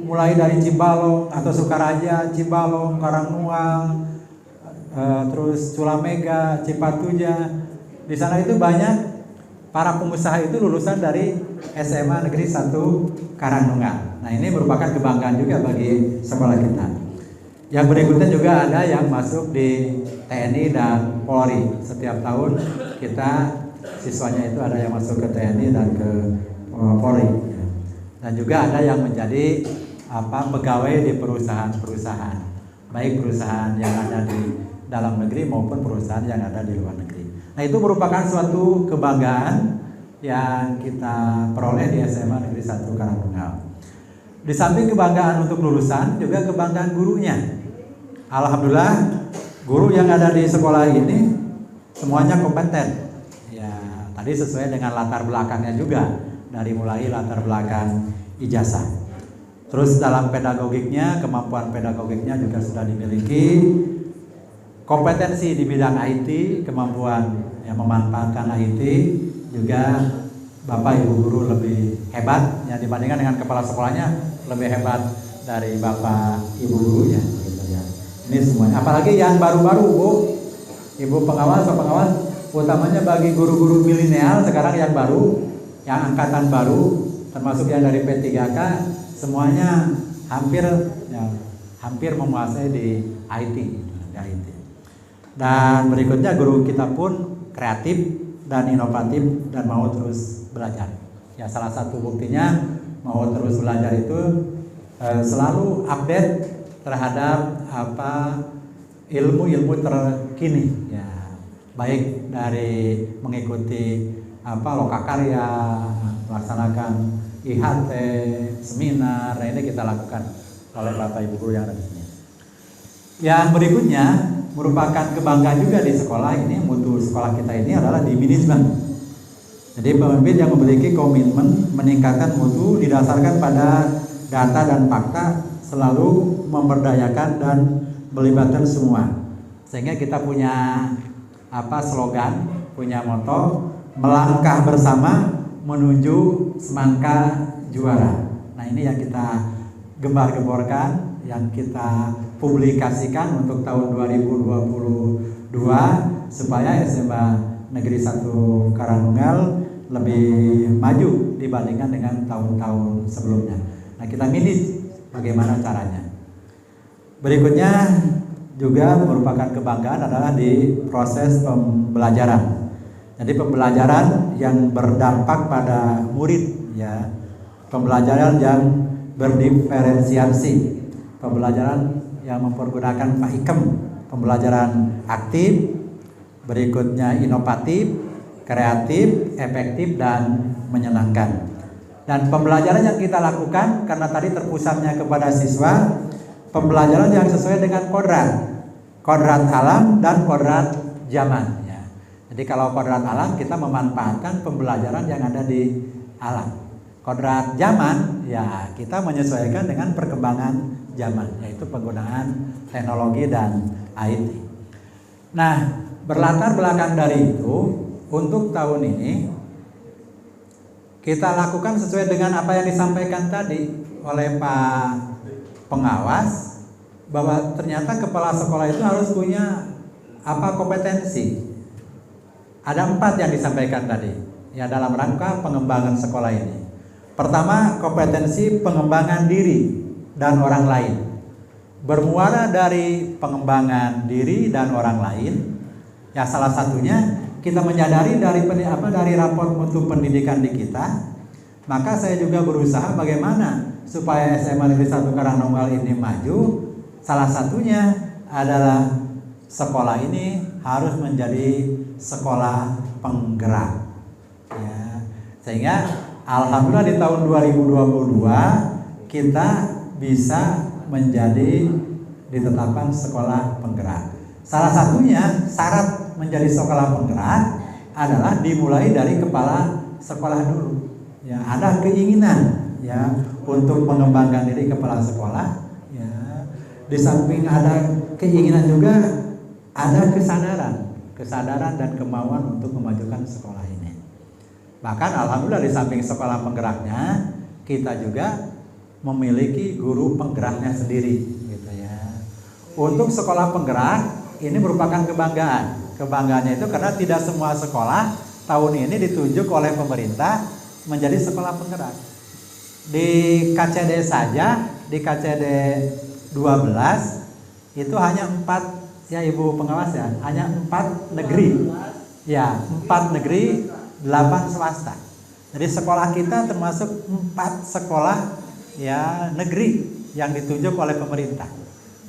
mulai dari Cibalong atau Sukaraja, Cibalong, Karangtunggal, terus Culamega, Cipatuja, di sana itu banyak para pengusaha itu lulusan dari SMA Negeri 1 Karangtunggal. Nah, ini merupakan kebanggaan juga bagi sekolah kita. Yang berikutnya juga ada yang masuk di TNI dan Polri. Setiap tahun kita siswanya itu ada yang masuk ke TNI dan ke Polri. Dan juga ada yang menjadi pegawai di perusahaan-perusahaan, baik perusahaan yang ada di dalam negeri maupun perusahaan yang ada di luar negeri. Nah, itu merupakan suatu kebanggaan yang kita peroleh di SMA Negeri 1 Karangtunggal. Di samping kebanggaan untuk lulusan, juga kebanggaan gurunya. Alhamdulillah, guru yang ada di sekolah ini semuanya kompeten. Ya, tadi sesuai dengan latar belakangnya juga, dari mulai latar belakang ijazah. Terus dalam pedagogiknya, kemampuan pedagogiknya juga sudah dimiliki. Kompetensi di bidang IT, kemampuan yang memanfaatkan IT juga Bapak Ibu guru lebih hebat ya, dibandingkan dengan kepala sekolahnya lebih hebat dari Bapak Ibu gurunya gitu ya. Ini semuanya, apalagi yang baru-baru Bu, Ibu pengawas, Pak pengawas, utamanya bagi guru-guru milenial sekarang yang baru, yang angkatan baru, termasuk yang dari P3K, semuanya hampir menguasai di IT. di AIT. Dan berikutnya guru kita pun kreatif dan inovatif dan mau terus belajar. Ya, salah satu buktinya mau terus belajar itu selalu update terhadap ilmu-ilmu terkini. Ya, baik dari mengikuti lokakarya, melaksanakan IHT, seminar, nah ini kita lakukan oleh Bapak Ibu guru yang ada di sini. Yang berikutnya merupakan kebanggaan juga di sekolah ini, mutu sekolah kita ini adalah di manajemen. Jadi pemimpin yang memiliki komitmen meningkatkan mutu didasarkan pada data dan fakta, selalu memberdayakan dan melibatkan semua. Sehingga kita punya slogan, punya moto, melangkah bersama menuju semangka juara. Nah, ini yang kita gembar-gemborkan, yang kita publikasikan untuk tahun 2022 supaya SMA Negeri 1 Karangnunggal lebih maju dibandingkan dengan tahun-tahun sebelumnya. Nah, kita milih bagaimana caranya. Berikutnya juga merupakan kebanggaan adalah di proses pembelajaran. Jadi pembelajaran yang berdampak pada murid, ya, pembelajaran yang berdiferensiasi, pembelajaran yang mempergunakan PAIKEM, pembelajaran aktif, berikutnya inovatif, kreatif, efektif, dan menyenangkan. Dan pembelajaran yang kita lakukan karena tadi terpusatnya kepada siswa, pembelajaran yang sesuai dengan kodrat alam dan kodrat zaman. Ya. Jadi kalau kodrat alam kita memanfaatkan pembelajaran yang ada di alam. Kodrat zaman ya kita menyesuaikan dengan perkembangan zaman, yaitu penggunaan teknologi dan IT. Nah, berlatar belakang dari itu, untuk tahun ini kita lakukan sesuai dengan apa yang disampaikan tadi oleh Pak Pengawas, bahwa ternyata kepala sekolah itu harus punya kompetensi. Ada 4 yang disampaikan tadi, ya, dalam rangka pengembangan sekolah ini. Pertama, kompetensi pengembangan diri dan orang lain. Bermuara dari pengembangan diri dan orang lain, ya salah satunya kita menyadari dari rapor mutu pendidikan di kita, maka saya juga berusaha bagaimana supaya SMA Negeri 1 Karangnunggal ini maju. Salah satunya adalah sekolah ini harus menjadi sekolah penggerak, ya. Sehingga alhamdulillah di tahun 2022 kita bisa menjadi ditetapkan sekolah penggerak. Salah satunya syarat menjadi sekolah penggerak adalah dimulai dari kepala sekolah dulu. Ya, ada keinginan ya untuk mengembangkan diri kepala sekolah. Ya, di samping ada keinginan juga ada kesadaran dan kemauan untuk memajukan sekolah ini. Bahkan alhamdulillah di samping sekolah penggeraknya kita juga memiliki guru penggeraknya sendiri, gitu ya. Untuk sekolah penggerak ini merupakan kebanggaan. Kebanggaannya itu karena tidak semua sekolah tahun ini ditunjuk oleh pemerintah menjadi sekolah penggerak. Di KCD saja, di KCD 12 itu hanya 4 ya Ibu Pengawas ya, hanya 4 negeri. Ya, 4 negeri, 8 swasta. Jadi sekolah kita termasuk 4 sekolah ya negeri yang ditunjuk oleh pemerintah.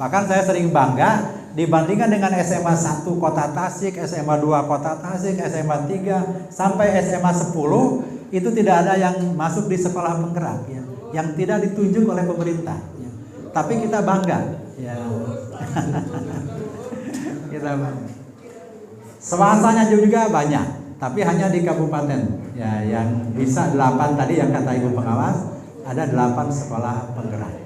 Bahkan saya sering bangga dibandingkan dengan SMA 1 Kota Tasik, SMA 2 Kota Tasik, SMA 3 sampai SMA 10 itu tidak ada yang masuk di sekolah penggerak ya, yang tidak ditunjuk oleh pemerintah ya. Tapi kita bangga ya. Kita bangga. Swastanya juga banyak, tapi hanya di kabupaten ya, yang bisa 8 tadi yang kata Ibu Pengawas, ada 8 sekolah penggerak.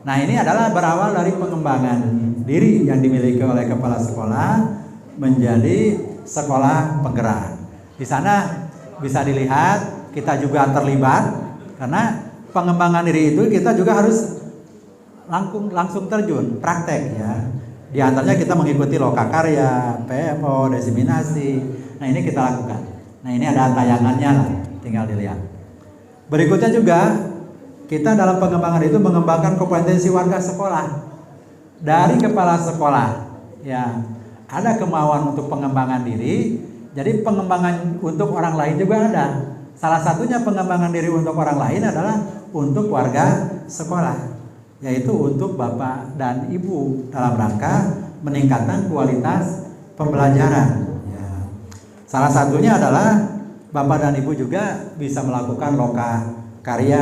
Nah, ini adalah berawal dari pengembangan diri yang dimiliki oleh kepala sekolah menjadi sekolah penggerak. Di sana bisa dilihat kita juga terlibat karena pengembangan diri itu kita juga harus langsung terjun praktek ya. Di antaranya kita mengikuti lokakarya, PMO, diseminasi. Nah, ini kita lakukan. Nah, ini ada tayangannya lah, tinggal dilihat. Berikutnya juga kita dalam pengembangan itu mengembangkan kompetensi warga sekolah dari kepala sekolah ya ada kemauan untuk pengembangan diri, jadi pengembangan untuk orang lain juga ada. Salah satunya pengembangan diri untuk orang lain adalah untuk warga sekolah, yaitu untuk Bapak dan Ibu dalam rangka meningkatkan kualitas pembelajaran. Ya. Salah satunya adalah Bapak dan Ibu juga bisa melakukan loka karya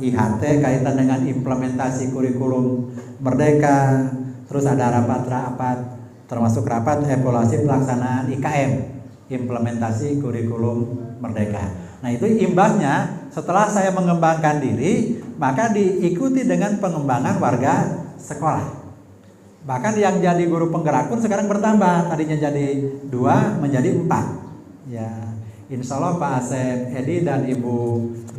IHT kaitan dengan implementasi kurikulum Merdeka, terus ada rapat-rapat termasuk rapat evaluasi pelaksanaan IKM, implementasi kurikulum Merdeka. Nah itu imbasnya setelah saya mengembangkan diri, maka diikuti dengan pengembangan warga sekolah. Bahkan yang jadi guru penggerak pun sekarang bertambah, tadinya jadi 2 menjadi 4. Ya, insya Allah Pak Asep Edi dan Ibu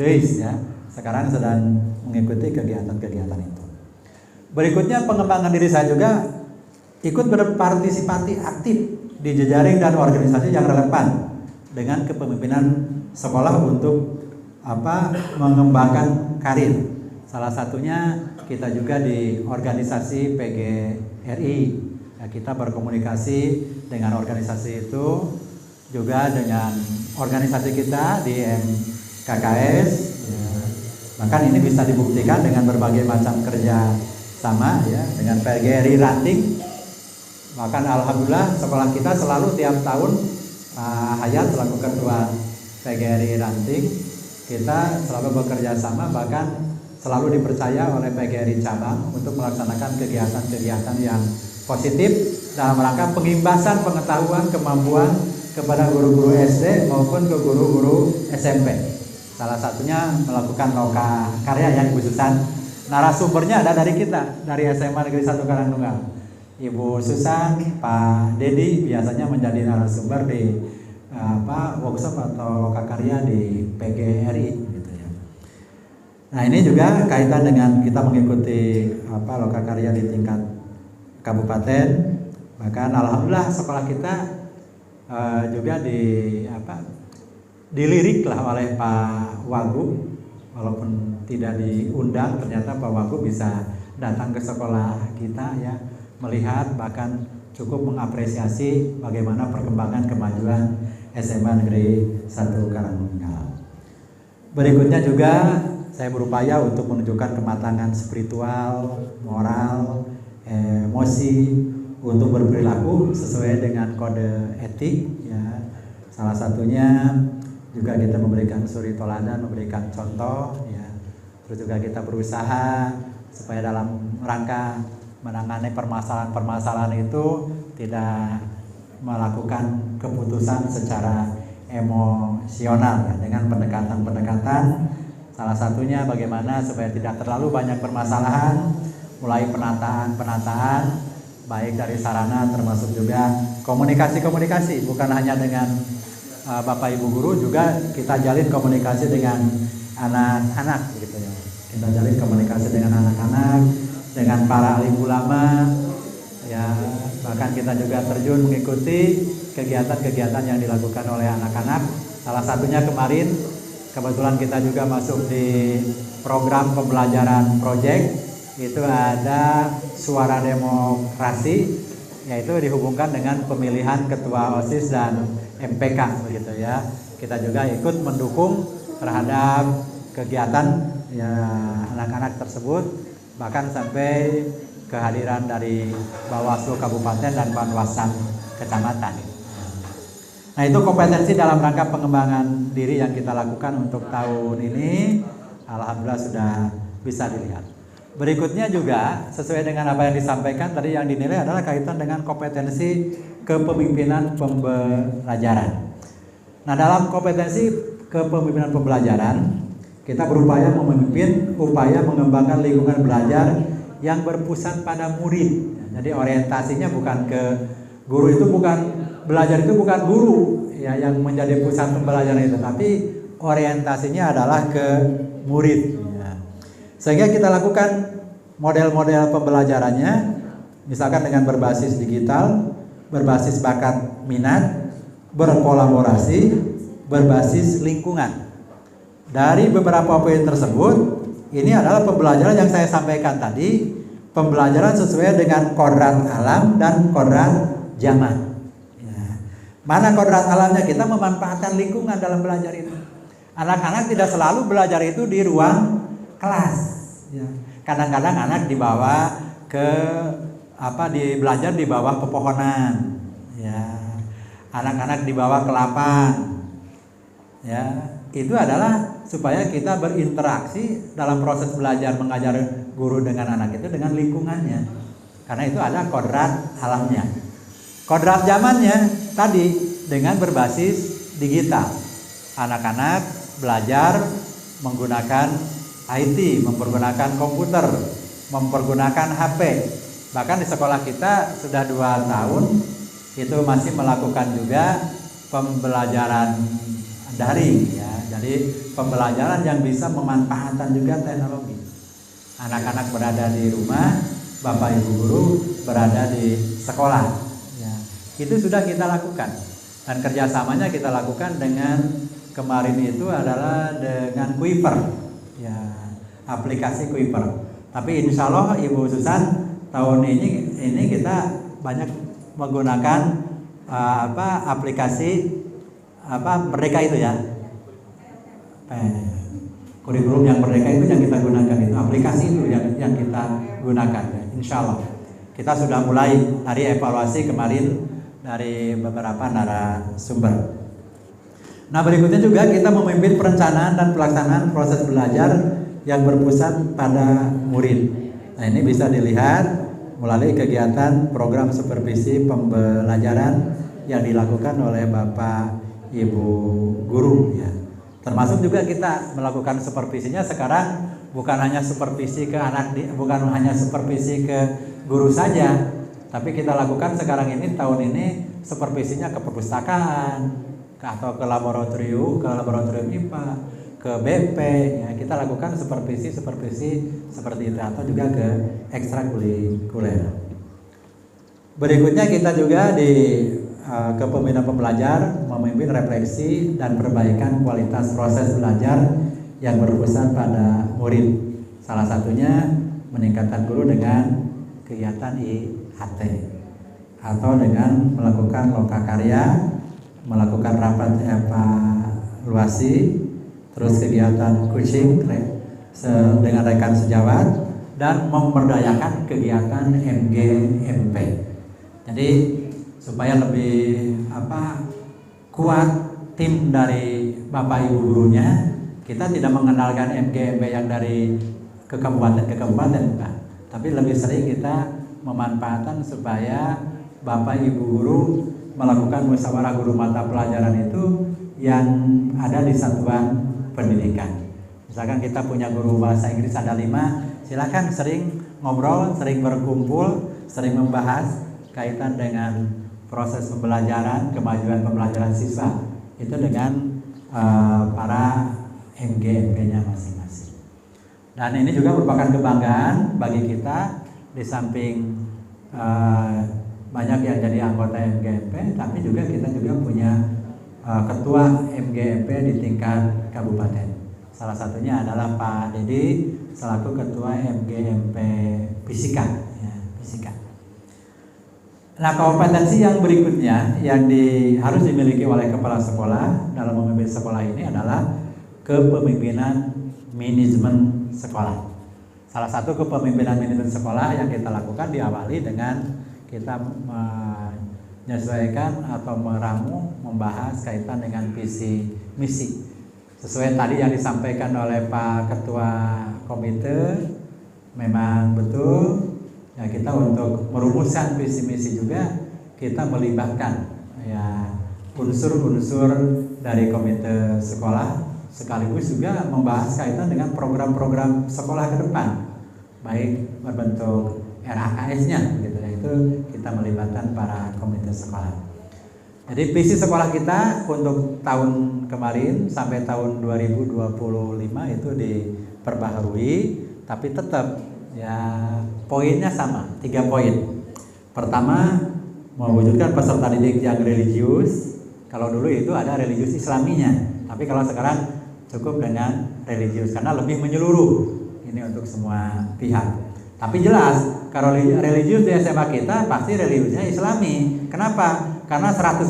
Deis ya sekarang sedang mengikuti kegiatan-kegiatan itu. Berikutnya pengembangan diri saya juga ikut berpartisipasi aktif di jejaring dan organisasi yang relevan dengan kepemimpinan sekolah untuk mengembangkan karir. Salah satunya kita juga di organisasi PGRI. Ya, kita berkomunikasi dengan organisasi itu juga dengan organisasi kita di MKKS. Ya. Bahkan ini bisa dibuktikan dengan berbagai macam kerja sama ya dengan PGRI Ranting. Bahkan alhamdulillah sekolah kita selalu tiap tahun Hayat selaku ketua PGRI Ranting, kita selalu bekerja sama, bahkan selalu dipercaya oleh PGRI cabang untuk melaksanakan kegiatan-kegiatan yang positif dalam rangka pengimbasan pengetahuan kemampuan kepada guru-guru SD maupun ke guru-guru SMP. Salah satunya melakukan loka karya yang khususan narasumbernya ada dari kita, dari SMA Negeri 1 Karangtunggal. Ibu Susan, Pak Dedi biasanya menjadi narasumber di workshop atau loka karya di PGRI gitu ya. Nah ini juga kaitan dengan kita mengikuti loka karya di tingkat kabupaten. Bahkan alhamdulillah sekolah kita juga dilirik lah oleh Pak Wagub, walaupun tidak diundang ternyata Pak Wagub bisa datang ke sekolah kita ya, melihat bahkan cukup mengapresiasi bagaimana perkembangan kemajuan SMA Negeri 1 Karangtunggal. Berikutnya juga saya berupaya untuk menunjukkan kematangan spiritual, moral, emosi untuk berperilaku sesuai dengan kode etik ya. Salah satunya juga kita memberikan suri toladan, memberikan contoh ya. Terus juga kita berusaha supaya dalam rangka menangani permasalahan-permasalahan itu tidak melakukan keputusan secara emosional ya, dengan pendekatan-pendekatan. Salah satunya bagaimana supaya tidak terlalu banyak permasalahan, mulai penataan baik dari sarana termasuk juga komunikasi, bukan hanya dengan Bapak Ibu guru, juga kita jalin komunikasi dengan anak-anak gitu ya. Kita jalin komunikasi dengan anak-anak, dengan para alim ulama ya, bahkan kita juga terjun mengikuti kegiatan-kegiatan yang dilakukan oleh anak-anak. Salah satunya kemarin kebetulan kita juga masuk di program pembelajaran project, itu ada suara demokrasi, yaitu dihubungkan dengan pemilihan ketua OSIS dan MPK begitu ya. Kita juga ikut mendukung terhadap kegiatan ya anak-anak tersebut, bahkan sampai kehadiran dari Bawaslu Kabupaten dan Panwasam Kecamatan. Nah itu kompetensi dalam rangka pengembangan diri yang kita lakukan untuk tahun ini, alhamdulillah sudah bisa dilihat. Berikutnya juga sesuai dengan apa yang disampaikan tadi, yang dinilai adalah kaitan dengan kompetensi kepemimpinan pembelajaran. Nah dalam kompetensi kepemimpinan pembelajaran, kita berupaya memimpin upaya mengembangkan lingkungan belajar yang berpusat pada murid. Jadi orientasinya bukan ke guru, itu bukan belajar, itu bukan guru ya yang menjadi pusat pembelajaran itu, tapi orientasinya adalah ke murid ya. Sehingga kita lakukan model-model pembelajarannya misalkan dengan berbasis digital, berbasis bakat minat, berkolaborasi, berbasis lingkungan. Dari beberapa poin tersebut, ini adalah pembelajaran yang saya sampaikan tadi, pembelajaran sesuai dengan kodrat alam dan kodrat zaman. Ya. Mana kodrat alamnya? Kita memanfaatkan lingkungan dalam belajar itu. Anak-anak tidak selalu belajar itu di ruang kelas. Ya. Kadang-kadang anak dibawa ke belajar di bawah pepohonan. Ya. Anak-anak dibawa ke lapang. Ya. Itu adalah supaya kita berinteraksi dalam proses belajar mengajar guru dengan anak itu dengan lingkungannya. Karena itu ada kodrat alamnya. Kodrat zamannya tadi dengan berbasis digital. Anak-anak belajar menggunakan IT, mempergunakan komputer, mempergunakan HP. Bahkan di sekolah kita sudah 2 tahun itu masih melakukan juga pembelajaran daring ya. Jadi pembelajaran yang bisa memanfaatkan juga teknologi. Anak-anak berada di rumah, Bapak Ibu guru berada di sekolah. Ya, itu sudah kita lakukan. Dan kerjasamanya kita lakukan dengan kemarin itu adalah dengan Quiver, ya, aplikasi Quiver. Tapi insya Allah Ibu Susan tahun ini kita banyak menggunakan aplikasi Merdeka itu ya. Kurikulum yang Merdeka itu yang kita gunakan, itu aplikasi itu yang kita gunakan ya. Insya Allah kita sudah mulai dari evaluasi kemarin dari beberapa narasumber. Nah, berikutnya juga kita memimpin perencanaan dan pelaksanaan proses belajar yang berpusat pada murid. Nah, ini bisa dilihat melalui kegiatan program supervisi pembelajaran yang dilakukan oleh Bapak Ibu guru ya. Termasuk juga kita melakukan supervisinya sekarang bukan hanya supervisi ke bukan hanya supervisi ke guru saja, tapi kita lakukan sekarang ini tahun ini supervisinya ke perpustakaan, atau ke laboratorium IPA, ke BP ya, kita lakukan supervisi seperti itu, atau juga ke ekstrakurikuler. Berikutnya kita juga di kepemimpinan pembelajar memimpin refleksi dan perbaikan kualitas proses belajar yang berpusat pada murid. Salah satunya meningkatkan guru dengan kegiatan IHT atau dengan melakukan lokakarya, melakukan rapat evaluasi, terus kegiatan coaching dengan rekan sejawat, dan memberdayakan kegiatan MGMP. Jadi supaya lebih kuat tim dari Bapak Ibu gurunya, kita tidak mengenalkan MGMP yang dari ke kabupaten bukan, tapi lebih sering kita memanfaatkan supaya Bapak Ibu guru melakukan musyawarah guru mata pelajaran itu yang ada di satuan pendidikan. Misalkan kita punya guru bahasa Inggris ada 5, silakan sering ngobrol, sering berkumpul, sering membahas kaitan dengan proses pembelajaran, kemajuan pembelajaran siswa itu dengan para MGMP-nya masing-masing. Dan ini juga merupakan kebanggaan bagi kita, di samping banyak yang jadi anggota MGMP, tapi juga kita juga punya ketua MGMP di tingkat kabupaten. Salah satunya adalah Pak Dedi selaku ketua MGMP Fisika. Ya, Fisika. Nah, kompetensi yang berikutnya yang harus dimiliki oleh kepala sekolah dalam memimpin sekolah ini adalah kepemimpinan manajemen sekolah. Salah satu kepemimpinan manajemen sekolah yang kita lakukan diawali dengan kita menyesuaikan atau meramu, membahas kaitan dengan visi misi. Sesuai tadi yang disampaikan oleh Pak Ketua Komite, memang betul ya, kita untuk merumuskan visi misi juga kita melibatkan ya unsur-unsur dari komite sekolah, sekaligus juga membahas kaitan dengan program-program sekolah ke depan, baik berbentuk RAKS-nya gitu ya, itu kita melibatkan para komite sekolah. Jadi visi sekolah kita untuk tahun kemarin sampai tahun 2025 itu diperbaharui, tapi tetap ya poinnya sama, 3 poin. Pertama, mewujudkan peserta didik yang religius. Kalau dulu itu ada religius Islaminya, tapi kalau sekarang cukup dengan religius karena lebih menyeluruh. Ini untuk semua pihak. Tapi jelas kalau religius di SMA kita pasti religiusnya Islami. Kenapa? Karena 100%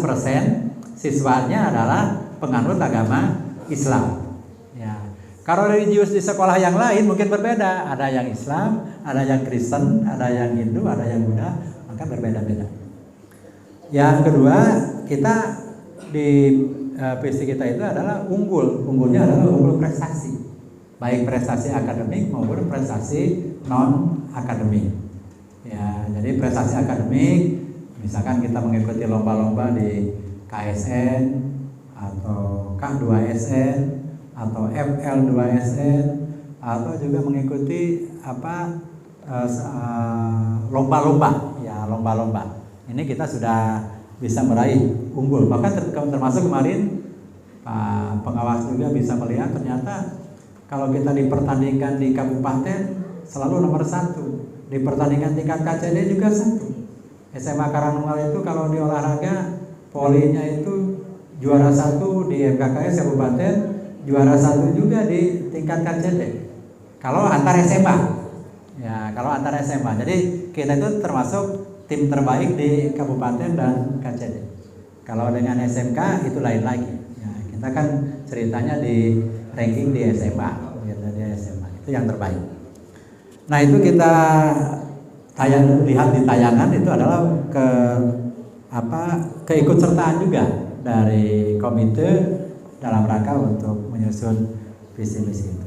siswanya adalah penganut agama Islam. Ya. Kalau religius di sekolah yang lain mungkin berbeda. Ada yang Islam, ada yang Kristen, ada yang Hindu, ada yang Buddha, maka berbeda-beda. Yang kedua, kita di visi kita itu adalah unggulnya adalah unggul prestasi, baik prestasi akademik maupun prestasi non akademik. Ya, jadi prestasi akademik, misalkan kita mengikuti lomba-lomba di KSN atau K2SN atau FL2SN atau juga mengikuti lomba-lomba. Ini kita sudah bisa meraih unggul. Bahkan termasuk kemarin Pak pengawas juga bisa melihat ternyata kalau kita dipertandingkan di kabupaten selalu nomor 1, di pertandingan tingkat KCD juga 1. SMA Karangnunggal itu kalau di olahraga polinya itu juara 1 di MKKS kabupaten, juara 1 juga di tingkat KCD. Kalau antar SMA, ya kalau antar SMA. Jadi kita itu termasuk tim terbaik di kabupaten dan KCD. Kalau dengan SMK itu lain lagi. Ya, kita kan ceritanya di ranking di SMA, itu yang terbaik. Nah itu kita lihat di tayangan itu adalah keikutsertaan juga dari komite dalam rangka untuk menyusun visi misi itu.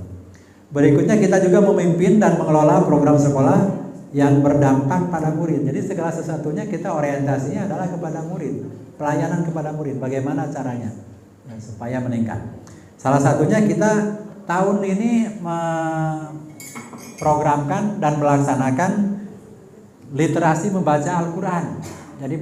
Berikutnya kita juga memimpin dan mengelola program sekolah yang berdampak pada murid. Jadi segala sesuatunya kita orientasinya adalah kepada murid, pelayanan kepada murid. Bagaimana caranya ya, supaya meningkat? Salah satunya kita tahun ini memprogramkan dan melaksanakan literasi membaca Al-Quran. Jadi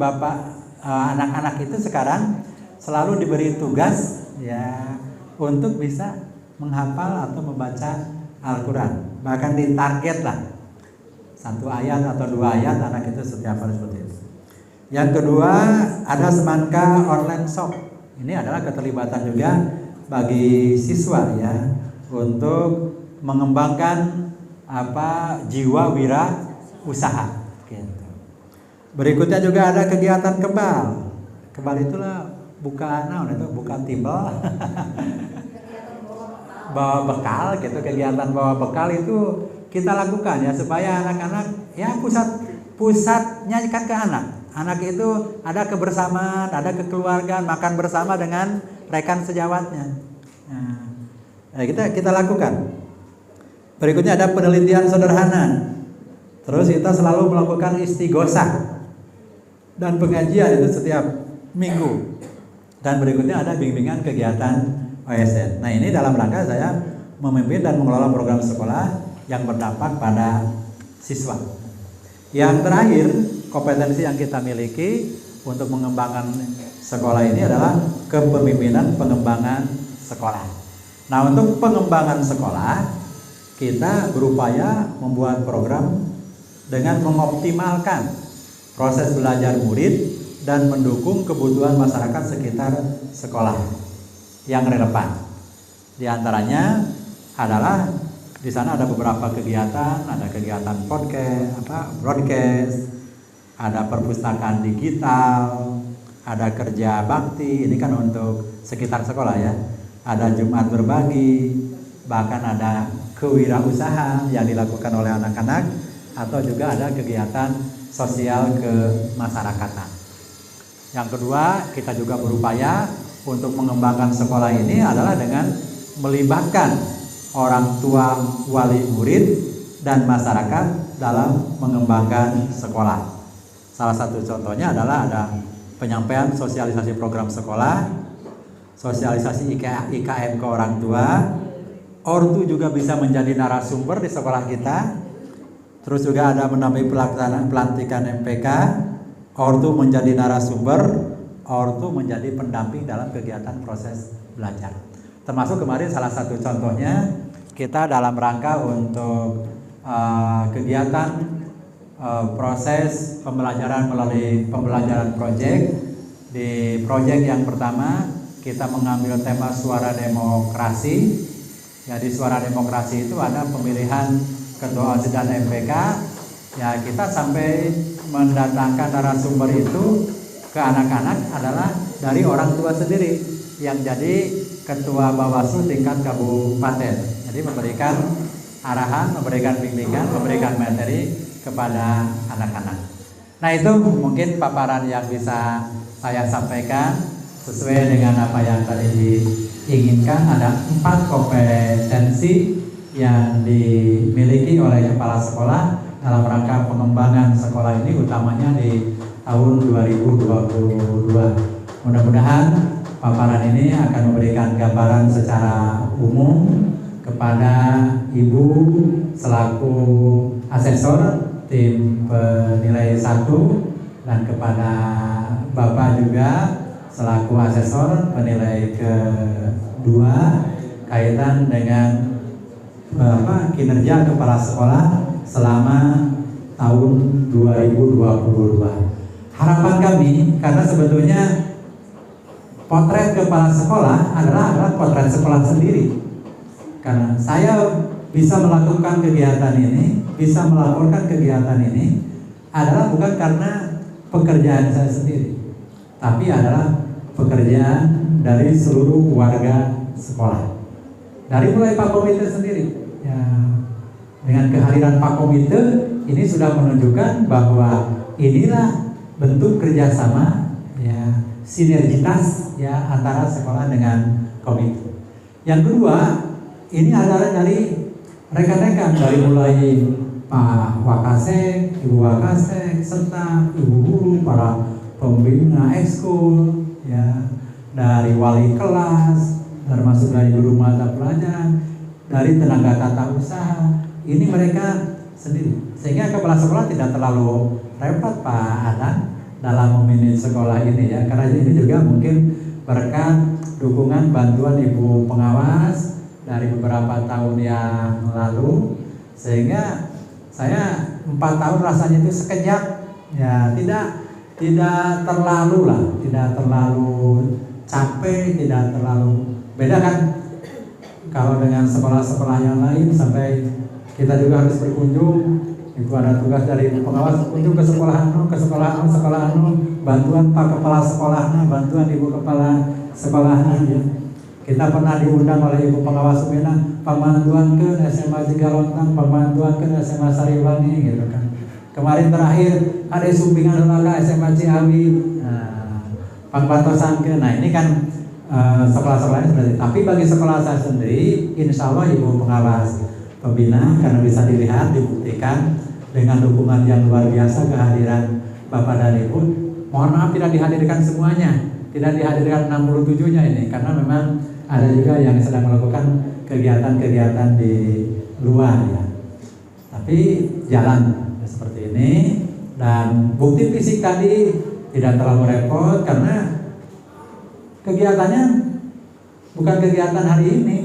anak-anak itu sekarang selalu diberi tugas ya untuk bisa menghafal atau membaca Al-Quran. Bahkan ditarget lah 1 ayat atau 2 ayat anak itu setiap hari seperti itu. Yang kedua ada Semanka Online Shop. Ini adalah keterlibatan juga bagi siswa ya untuk mengembangkan jiwa wira usaha. Gitu. Berikutnya juga ada kegiatan kebal. Kebal itulah bukan timbel. Bawa bekal gitu, kegiatan bawa bekal itu kita lakukan ya supaya anak-anak ya pusatnya kan ke anak. Anak itu ada kebersamaan, ada kekeluargaan, makan bersama dengan rekan sejawatnya. Nah, kita lakukan. Berikutnya ada penelitian sederhana. Terus kita selalu melakukan istighosah dan pengajian itu setiap minggu. Dan berikutnya ada bimbingan kegiatan OSN. Nah ini dalam rangka saya memimpin dan mengelola program sekolah yang berdampak pada siswa. Yang terakhir, kompetensi yang kita miliki untuk mengembangkan sekolah ini adalah kepemimpinan pengembangan sekolah. Nah, untuk pengembangan sekolah, kita berupaya membuat program dengan mengoptimalkan proses belajar murid dan mendukung kebutuhan masyarakat sekitar sekolah yang relevan. Di antaranya adalah di sana ada beberapa kegiatan, ada kegiatan broadcast, ada perpustakaan digital, ada kerja bakti, ini kan untuk sekitar sekolah ya. Ada Jumat berbagi, bahkan ada kewirausahaan yang dilakukan oleh anak-anak, atau juga ada kegiatan sosial kemasyarakatan. Yang kedua, kita juga berupaya untuk mengembangkan sekolah ini adalah dengan melibatkan orang tua, wali murid, dan masyarakat dalam mengembangkan sekolah. Salah satu contohnya adalah ada penyampaian sosialisasi program sekolah, sosialisasi IKM ke orang tua, ortu juga bisa menjadi narasumber di sekolah kita, terus juga ada mendampingi pelaksanaan pelantikan MPK, ortu menjadi narasumber, ortu menjadi pendamping dalam kegiatan proses belajar. Termasuk kemarin salah satu contohnya kita dalam rangka untuk kegiatan proses pembelajaran melalui pembelajaran proyek. Di proyek yang pertama kita mengambil tema suara demokrasi. Ya, di suara demokrasi itu ada pemilihan ketua OSIS dan MPK, Ya kita sampai mendatangkan narasumber itu ke anak-anak adalah dari orang tua sendiri yang jadi ketua Bawaslu tingkat kabupaten. Jadi memberikan arahan, memberikan bimbingan, memberikan materi kepada anak-anak. Nah itu mungkin paparan yang bisa saya sampaikan sesuai dengan apa yang tadi diinginkan. Ada 4 kompetensi yang dimiliki oleh kepala sekolah dalam rangka pengembangan sekolah ini, utamanya di tahun 2022. Mudah-mudahan paparan ini akan memberikan gambaran secara umum kepada Ibu selaku asesor tim penilai 1 dan kepada Bapak juga selaku asesor penilai kedua kaitan dengan kinerja kepala sekolah selama tahun 2022. Harapan kami, karena sebetulnya potret kepala sekolah adalah potret sekolah sendiri. Karena saya bisa melakukan kegiatan ini, bisa melaporkan kegiatan ini adalah bukan karena pekerjaan saya sendiri, tapi adalah pekerjaan dari seluruh warga sekolah. Dari mulai Pak Komite sendiri, ya, dengan kehadiran Pak Komite ini sudah menunjukkan bahwa inilah bentuk kerjasama, ya, sinergitas ya antara sekolah dengan komite. Yang kedua, ini adalah dari rekan-rekan dari mulai Pak Wakasek, Ibu Wakasek, serta Ibu Guru, para pembina ekskul, ya, dari wali kelas, termasuk dari guru mata pelajaran, dari tenaga tata usaha. Ini mereka sendiri, sehingga kepala sekolah tidak terlalu repot Pak Adang dalam memanage sekolah ini ya, karena ini juga mungkin berkat dukungan bantuan Ibu pengawas dari beberapa tahun yang lalu, sehingga saya 4 tahun rasanya itu sekejap ya, tidak terlalu lah, tidak terlalu capek, tidak terlalu beda kan kalau dengan sekolah-sekolah yang lain sampai kita juga harus berkunjung. Itu ada tugas dari pengawas kunjung ke sekolah anu, bantuan Pak Kepala Sekolahnya, bantuan Ibu Kepala Sekolahnya ya. Kita pernah diundang oleh Ibu Pengawas UMNA, pembantuan ke SMA Cigalontang, pembantuan ke SMA Sariwangi gitu kan. Kemarin terakhir ada sumbingan olahraga SMA Ciawi, Pak Batosan ke. Nah ini kan sekolah-sekolahnya seperti itu. Tapi bagi sekolah saya sendiri, insya Allah Ibu Pengawas Pembina, karena bisa dilihat, dibuktikan dengan dukungan yang luar biasa kehadiran Bapak dan Ibu. Mohon maaf tidak dihadirkan semuanya, tidak dihadirkan 67-nya ini, karena memang ada juga yang sedang melakukan kegiatan-kegiatan di luar ya. Tapi jalan seperti ini, dan bukti fisik tadi tidak terlalu repot karena kegiatannya bukan kegiatan hari ini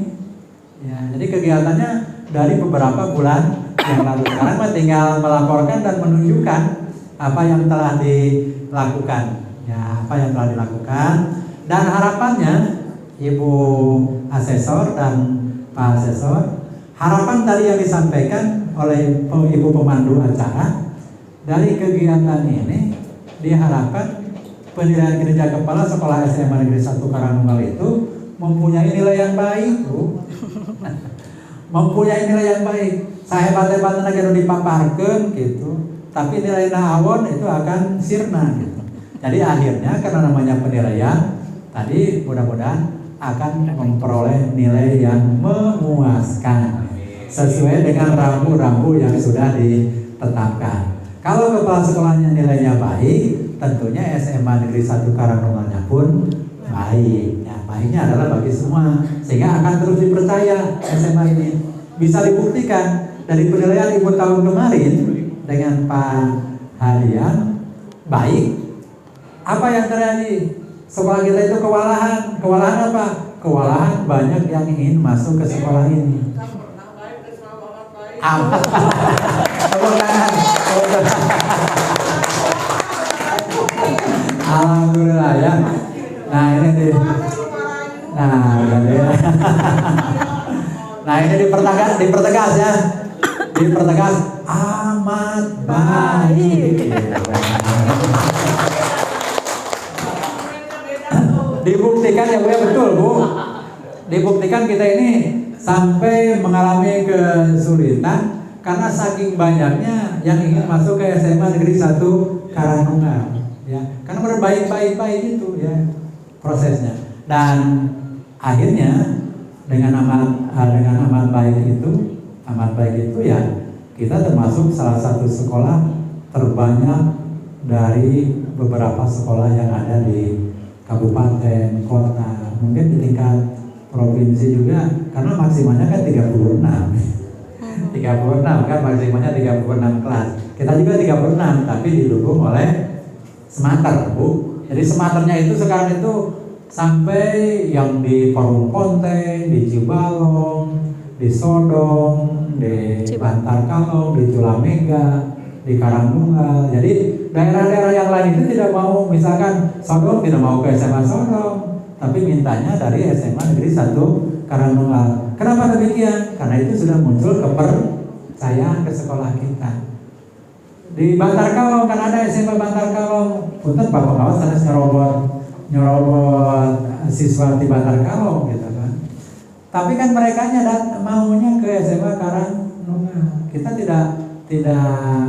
ya, jadi kegiatannya dari beberapa bulan yang lalu. Sekarang tinggal melaporkan dan menunjukkan apa yang telah dilakukan ya, apa yang telah dilakukan. Dan harapannya Ibu asesor dan Pak asesor, harapan tadi yang disampaikan oleh Ibu pemandu acara, dari kegiatan ini diharapkan penilaian kinerja kepala sekolah SMA Negeri 1 Karangnunggal itu mempunyai nilai yang baik, Bu. Mempunyai nilai yang baik. Sahebat-hebatna negara dipaparkeun gitu, tapi nilai awon itu akan sirna gitu. Jadi akhirnya karena namanya penilaian tadi, mudah-mudahan akan memperoleh nilai yang memuaskan sesuai dengan rambu-rambu yang sudah ditetapkan. Kalau kepala sekolahnya nilainya baik, tentunya SMA Negeri 1 Karangnunggalnya pun baik. Ya, baiknya adalah bagi semua, sehingga akan terus dipercaya SMA ini. Bisa dibuktikan dari penilaian Ibu tahun kemarin dengan Pak Hadian baik. Apa yang terjadi? Sekolah kita itu kewalahan. Kewalahan apa? Kewalahan banyak yang ingin masuk ke sekolah ini. Alhamdulillah ya. Nah ini di, nah ini dipertegas ya. Dipertegas amat baik. Dibuktikan ya Bu ya, betul Bu. Dibuktikan kita ini sampai mengalami kesulitan karena saking banyaknya yang ingin masuk ke SMA Negeri 1 Karangnunggal, ya. Karena berbaik-baik itu ya prosesnya. Dan akhirnya dengan amat baik itu ya kita termasuk salah satu sekolah terbanyak dari beberapa sekolah yang ada di kabupaten, kota, mungkin di tingkat provinsi juga, karena maksimalnya kan 36 kan maksimalnya 36 kelas. Kita juga 36 tapi didukung oleh Semater Bu. Jadi Sematernya itu sekarang itu sampai yang di Parung Ponteng, di Cibalong, di Sodong, di Bantar Kalong, di Culamega, di Karangnunggal. Jadi daerah-daerah yang lain itu tidak mau, misalkan Sodong tidak mau ke SMA Sodong, tapi mintanya dari SMA Negeri 1 Karangnunggal. Kenapa demikian? Karena itu sudah muncul kepercayaan ke sekolah kita. Di Bantar Kalong kan ada SMA Bantar Kalong. Punten Pak Pengawas harus nyerobot siswa di Bantar Kalong gitu kan. Tapi kan mereka maunya ke SMA Karangnunggal. Kita tidak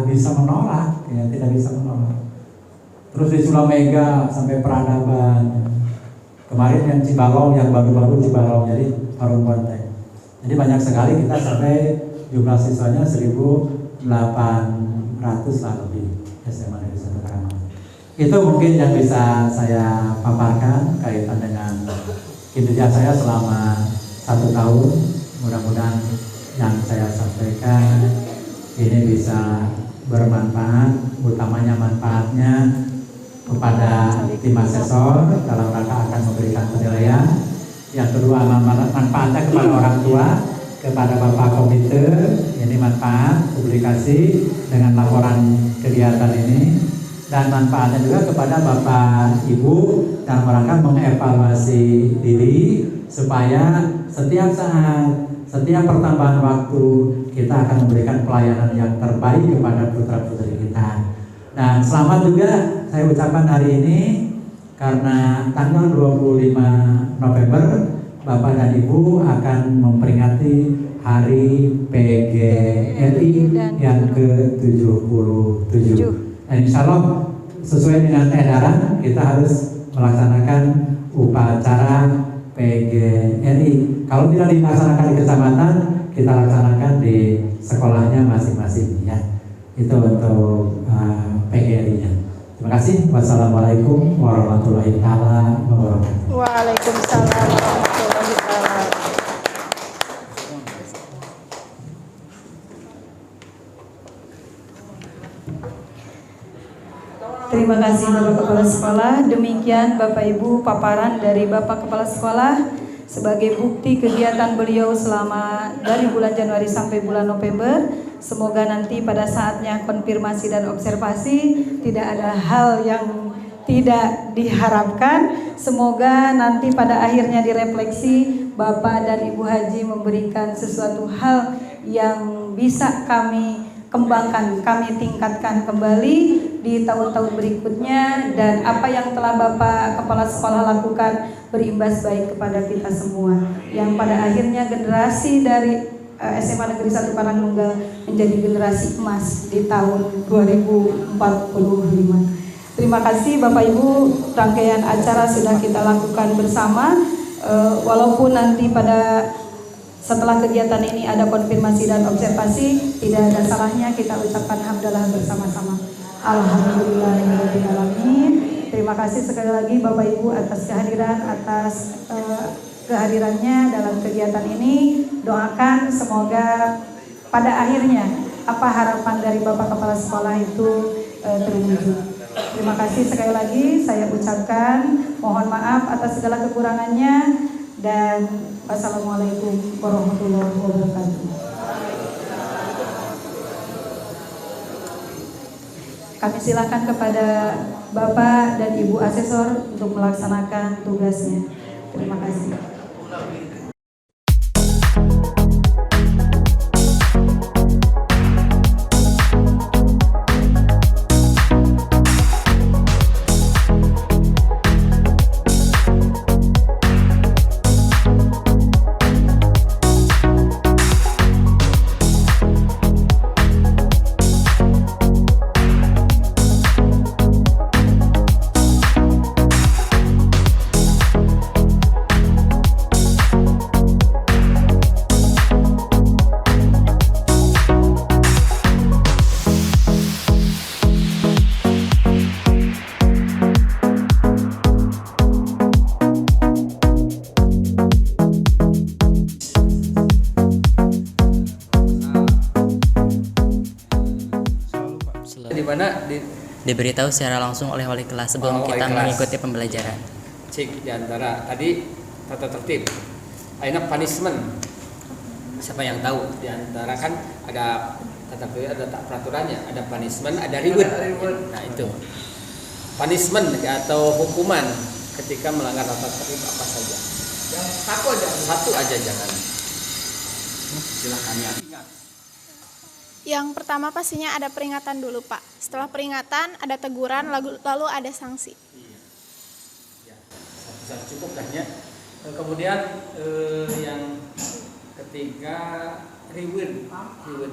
bisa menolak, ya, tidak bisa menolak. Terus di Culamega sampai Peradaban. Kemarin yang Cibalong, yang baru-baru Cibalong, jadi Parung Ponteng. Jadi banyak sekali kita sampai jumlah siswanya 1.800 lah lebih SMA Negeri 1 Karangnunggal. Itu mungkin yang bisa saya paparkan kaitan dengan kinerja saya selama 1 tahun. Mudah-mudahan yang saya sampaikan ini bisa bermanfaat, utamanya manfaatnya kepada tim asesor dalam rangka akan memberikan penilaian. Yang kedua manfaatnya kepada orang tua, kepada Bapak Komite, ini manfaat publikasi dengan laporan kegiatan ini, dan manfaatnya juga kepada Bapak Ibu dalam rangka mengevaluasi diri supaya setiap saat, setiap pertambahan waktu kita akan memberikan pelayanan yang terbaik kepada putra-putri kita. Dan selamat juga saya ucapkan hari ini karena tanggal 25 November Bapak dan Ibu akan memperingati Hari PGRI yang ke-77. Dan insya Allah sesuai dengan edaran kita harus melaksanakan upacara PGRI. Kalau tidak dilaksanakan di kecamatan, kita laksanakan di sekolahnya masing-masing ya. Itu untuk PGRI-nya. Terima kasih. Wassalamualaikum warahmatullahi wabarakatuh. Waalaikumsalam warahmatullahi wabarakatuh. Terima kasih Bapak Kepala Sekolah. Demikian Bapak Ibu paparan dari Bapak Kepala Sekolah sebagai bukti kegiatan beliau selama dari bulan Januari sampai bulan November. Semoga nanti pada saatnya konfirmasi dan observasi tidak ada hal yang tidak diharapkan. Semoga nanti pada akhirnya direfleksi Bapak dan Ibu Haji memberikan sesuatu hal yang bisa kami kembangkan, kami tingkatkan kembali di tahun-tahun berikutnya, dan apa yang telah Bapak Kepala Sekolah lakukan berimbas baik kepada kita semua, yang pada akhirnya generasi dari SMA Negeri 1 Karangnunggal menjadi generasi emas di tahun 2045. Terima kasih Bapak Ibu, rangkaian acara sudah kita lakukan bersama. Walaupun nanti pada setelah kegiatan ini ada konfirmasi dan observasi, tidak ada salahnya kita ucapkan hamdalah bersama-sama. Alhamdulillahirrahmanirrahim. Terima kasih sekali lagi Bapak Ibu atas kehadirannya dalam kegiatan ini. Doakan semoga pada akhirnya apa harapan dari Bapak Kepala Sekolah itu terwujud. Terima kasih sekali lagi saya ucapkan, mohon maaf atas segala kekurangannya, dan wassalamualaikum warahmatullahi wabarakatuh. Kami silakan kepada Bapak dan Ibu Asesor untuk melaksanakan tugasnya. Terima kasih. diberitahu secara langsung oleh wali kelas sebelum Wali kita kelas. mengikuti pembelajaran. Cik di antara tadi tata tertib. Aina punishment. Siapa yang tahu di antara kan ada tata tertib, ada peraturannya, ada punishment, ada reward. Nah, itu. Punishment atau hukuman ketika melanggar tata tertib apa saja? Yang Satu aja jangan. Silakan ya. Yang pertama pastinya ada peringatan dulu, Pak. Setelah peringatan ada teguran, lalu ada sanksi. Bisa cukup dah ya. Kemudian yang ketiga reward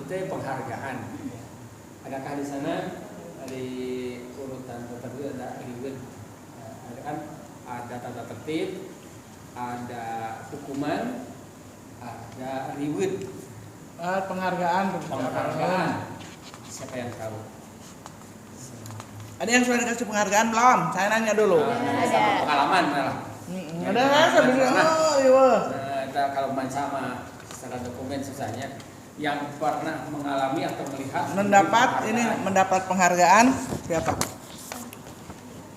itu penghargaan. Adakah di sana di urutan tertentu ada reward? Ada kan? Ada tata tertib, ada hukuman, ada reward. penghargaan. Siapa yang tahu? Ada yang sudah dikasih penghargaan belum? Saya nanya dulu. Sama pengalaman malah. Ada saya bilang, oh iya. Kita kalau sama secara dokumen susahnya yang pernah mengalami atau melihat mendapat penghargaan siapa?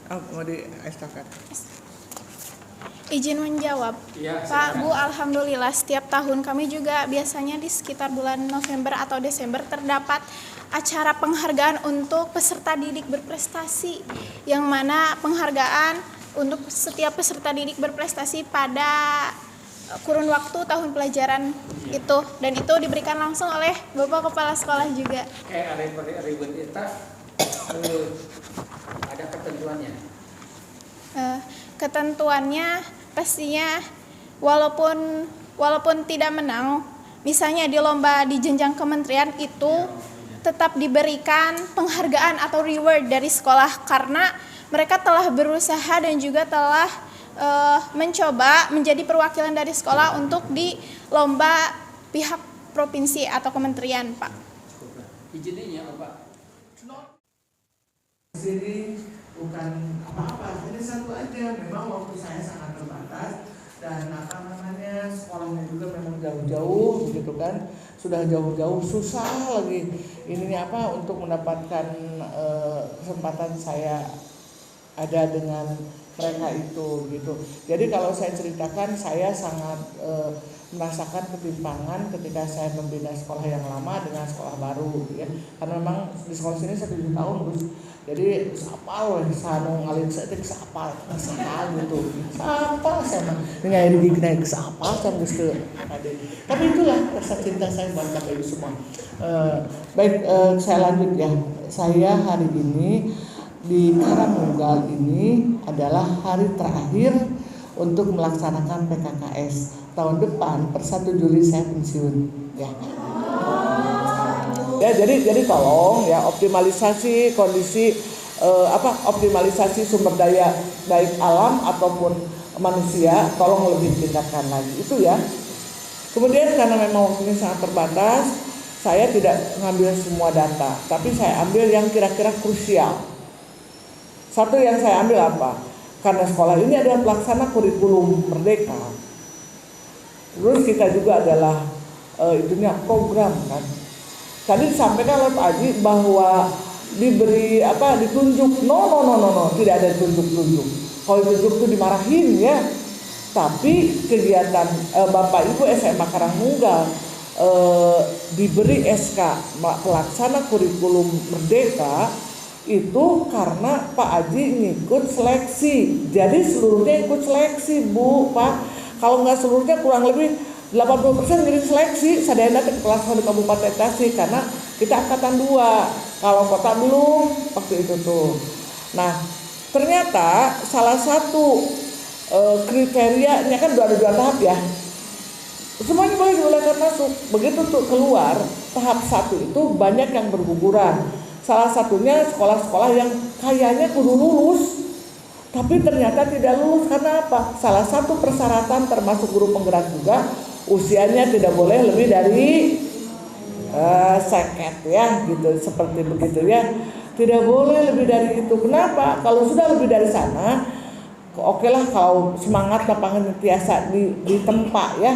Oh, mau di estafet. Izin menjawab, Ya, Pak, Bu, alhamdulillah setiap tahun kami juga biasanya di sekitar bulan November atau Desember terdapat acara penghargaan untuk peserta didik berprestasi, yang mana penghargaan untuk setiap peserta didik berprestasi pada kurun waktu tahun pelajaran itu, dan itu diberikan langsung oleh Bapak Kepala Sekolah juga. Kayak reward itu ada ketentuannya. Ketentuannya pastinya walaupun tidak menang, misalnya di lomba di jenjang kementerian itu tetap diberikan penghargaan atau reward dari sekolah karena mereka telah berusaha dan juga telah mencoba menjadi perwakilan dari sekolah untuk di lomba pihak provinsi atau kementerian, Pak. Izinnya Bapak. Jadi bukan apa-apa, ini satu aja. Memang waktu saya sangat terbatas dan sekolahnya juga memang jauh-jauh begitu kan, sudah jauh-jauh susah lagi ininya untuk mendapatkan kesempatan saya ada dengan mereka itu gitu. Jadi kalau saya ceritakan, saya sangat merasakan ketimpangan ketika saya membina sekolah yang lama dengan sekolah baru ya. Karena memang di sekolah sini 1 tahun terus. Jadi sapal sanu ngalin setik sapal gitu. Sapal sama dengan ini naik sapal sama geus ada. Tapi itulah rasa cinta saya buat Bapak Ibu semua. Baik, saya lanjut ya. Saya hari ini di Karangunggal ini adalah hari terakhir untuk melaksanakan PKKS. Tahun depan per 1 Juli saya pensiun ya. Ya, jadi tolong ya optimalisasi kondisi optimalisasi sumber daya baik alam ataupun manusia tolong lebih tingkatkan lagi itu ya. Kemudian karena memang waktunya sangat terbatas, saya tidak mengambil semua data, tapi saya ambil yang kira-kira krusial. Satu yang saya ambil apa? Karena sekolah ini adalah pelaksana kurikulum merdeka. Terus kita juga adalah itunya program kan. Tadi disampaikan oleh Pak Haji bahwa diberi ditunjuk. No, tidak ada tunjuk-tunjuk. Kalau ditunjuk itu dimarahin ya. Tapi kegiatan Bapak Ibu SMA Karangunggal diberi SK pelaksana kurikulum merdeka itu karena Pak Haji ngikut seleksi. Jadi seluruhnya ikut seleksi, Bu, Pak. Kalau nggak seluruhnya kurang lebih 80% ngirim seleksi sadayana ke kelas di Kabupaten Tasik karena kita angkatan 2. Kalau kota belum waktu itu tuh. Nah, ternyata salah satu kriterianya kan ada 2 tahap ya. Semuanya boleh dibolehkan masuk. Begitu tuh keluar tahap 1 itu banyak yang berguguran. Salah satunya sekolah-sekolah yang kayaknya kudu lulus, tapi ternyata tidak lulus karena apa? Salah satu persyaratan termasuk guru penggerak juga usianya tidak boleh lebih dari seket ya, gitu seperti begitu ya. Tidak boleh lebih dari itu. Kenapa? Kalau sudah lebih dari sana, oke lah kalau semangat lapangan biasa ditempa ya.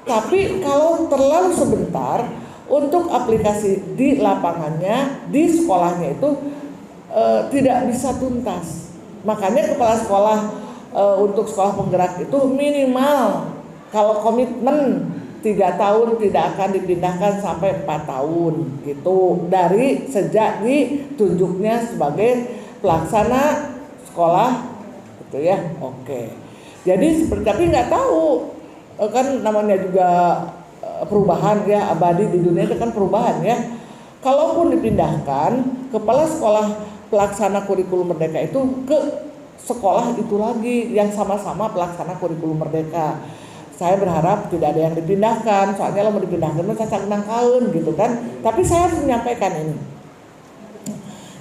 Tapi kalau terlalu sebentar untuk aplikasi di lapangannya, di sekolahnya itu tidak bisa tuntas. Makanya kepala sekolah untuk sekolah penggerak itu minimal kalau komitmen 3 tahun tidak akan dipindahkan sampai 4 tahun gitu, dari sejak ditunjuknya sebagai pelaksana sekolah gitu ya. Oke. Jadi seperti, tapi nggak tahu kan namanya juga perubahan ya, abadi di dunia itu kan perubahan ya. Kalaupun dipindahkan, kepala sekolah pelaksana kurikulum merdeka itu ke sekolah itu lagi yang sama-sama pelaksana kurikulum merdeka. Saya berharap tidak ada yang dipindahkan, soalnya kalau mau dipindahkan cacak nangkaun gitu kan. Tapi saya harus menyampaikan ini.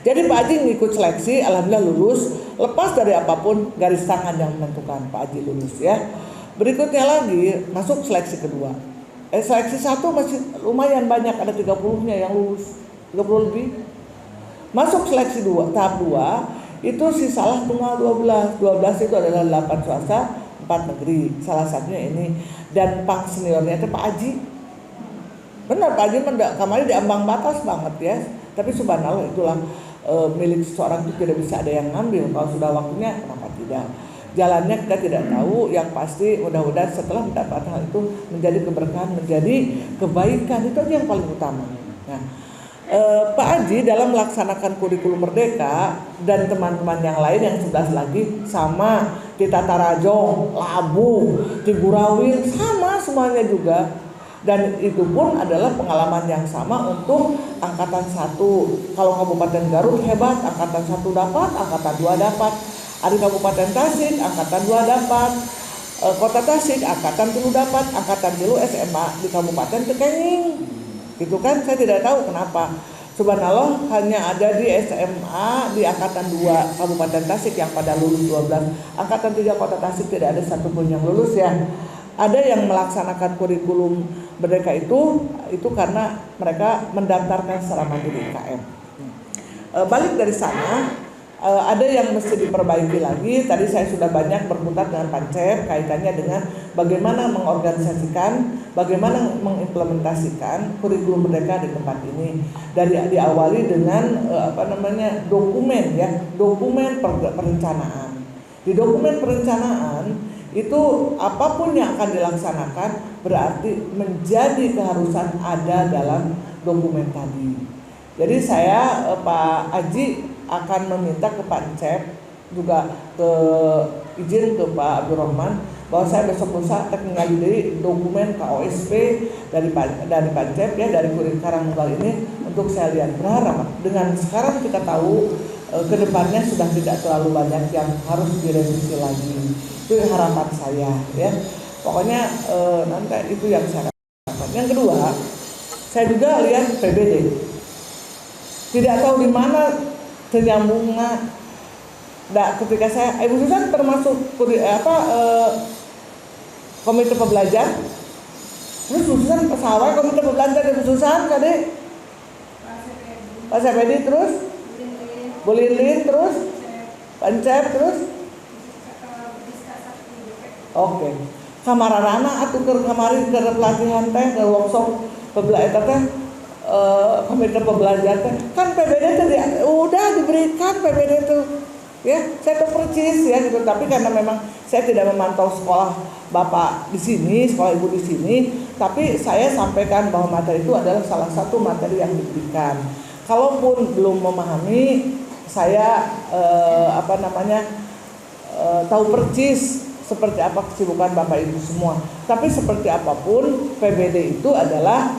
Jadi Pak Haji ngikut seleksi, alhamdulillah lulus. Lepas dari apapun, garis tangan yang menentukan, Pak Haji lulus ya. Berikutnya lagi masuk seleksi kedua. Seleksi 1 masih lumayan banyak, ada 30-nya yang lulus, 30 lebih. Masuk seleksi 2, tahap 2 itu sisalah tunggal 12. 12 itu adalah 8 swasta, 4 negeri. Salah satunya ini, dan Pak seniornya itu Pak Haji. Benar, Pak Haji kemarin diambang batas banget ya. Tapi subhanallah itulah milik seseorang itu tidak bisa ada yang ngambil. Kalau sudah waktunya kenapa tidak? Jalannya kita tidak tahu, yang pasti mudah-mudahan setelah mendapat hal itu menjadi keberkahan, menjadi kebaikan, itu aja yang paling utama. Nah, Pak Haji dalam melaksanakan kurikulum merdeka dan teman-teman yang lain yang 11 lagi sama, di Tatarajong, Labu, di Burawil sama semuanya juga. Dan itu pun adalah pengalaman yang sama untuk angkatan 1. Kalau Kabupaten Garut hebat, angkatan 1 dapat, angkatan 2 dapat. Ada Kabupaten Tasik, angkatan 2 dapat. Kota Tasik, angkatan 3 dapat. Angkatan 3 SMA di Kabupaten Tekenging. Gitu kan, saya tidak tahu kenapa. Subhanallah hanya ada di SMA di angkatan 2 Kabupaten Tasik yang pada lulus 12. Angkatan 3 Kota Tasik tidak ada satupun yang lulus ya. Ada yang melaksanakan kurikulum merdeka itu karena mereka mendaftarkan secara mandiri IKM. Balik dari sana, ada yang mesti diperbaiki lagi. Tadi saya sudah banyak berkutat dengan Pancep kaitannya dengan bagaimana mengorganisasikan, bagaimana mengimplementasikan kurikulum merdeka di tempat ini. Dari diawali dengan dokumen ya, dokumen perencanaan. Di dokumen perencanaan itu apapun yang akan dilaksanakan berarti menjadi keharusan ada dalam dokumen tadi. Jadi saya Pak Haji akan meminta ke Pancep juga izin ke Pak Abdurrahman bahwa saya besok lusa tinggal di dokumen KOSP dari Pancep ya, dari Kurir Karangtunggal ini untuk saya lihat. Berharap dengan sekarang kita tahu kedepannya sudah tidak terlalu banyak yang harus direvisi lagi. Itu harapan saya ya. Pokoknya nanti itu yang saya harapkan. Yang kedua, saya juga lihat PBD. Tidak tahu di mana ternyambungnya. Ketika saya Ibu Susan termasuk komite pembelajar. Terus Bu Susan pesawat komite pembelajar Ibu Susan tadi. Pak Sepedi terus Bu Lilin terus Pancep terus. Oke. Kamarana atuh keur kamari keur pelatihan teh ke workshop pembelajar teh komite pembelajar teh kan PBD teh udah diberikan PBD itu ya, saya tahu persis ya gitu. Tapi karena memang saya tidak memantau sekolah Bapak di sini, sekolah Ibu di sini, tapi saya sampaikan bahwa materi itu adalah salah satu materi yang diberikan. Kalaupun belum memahami, saya tahu persis seperti apa kesibukan Bapak Ibu semua. Tapi seperti apapun, PBD itu adalah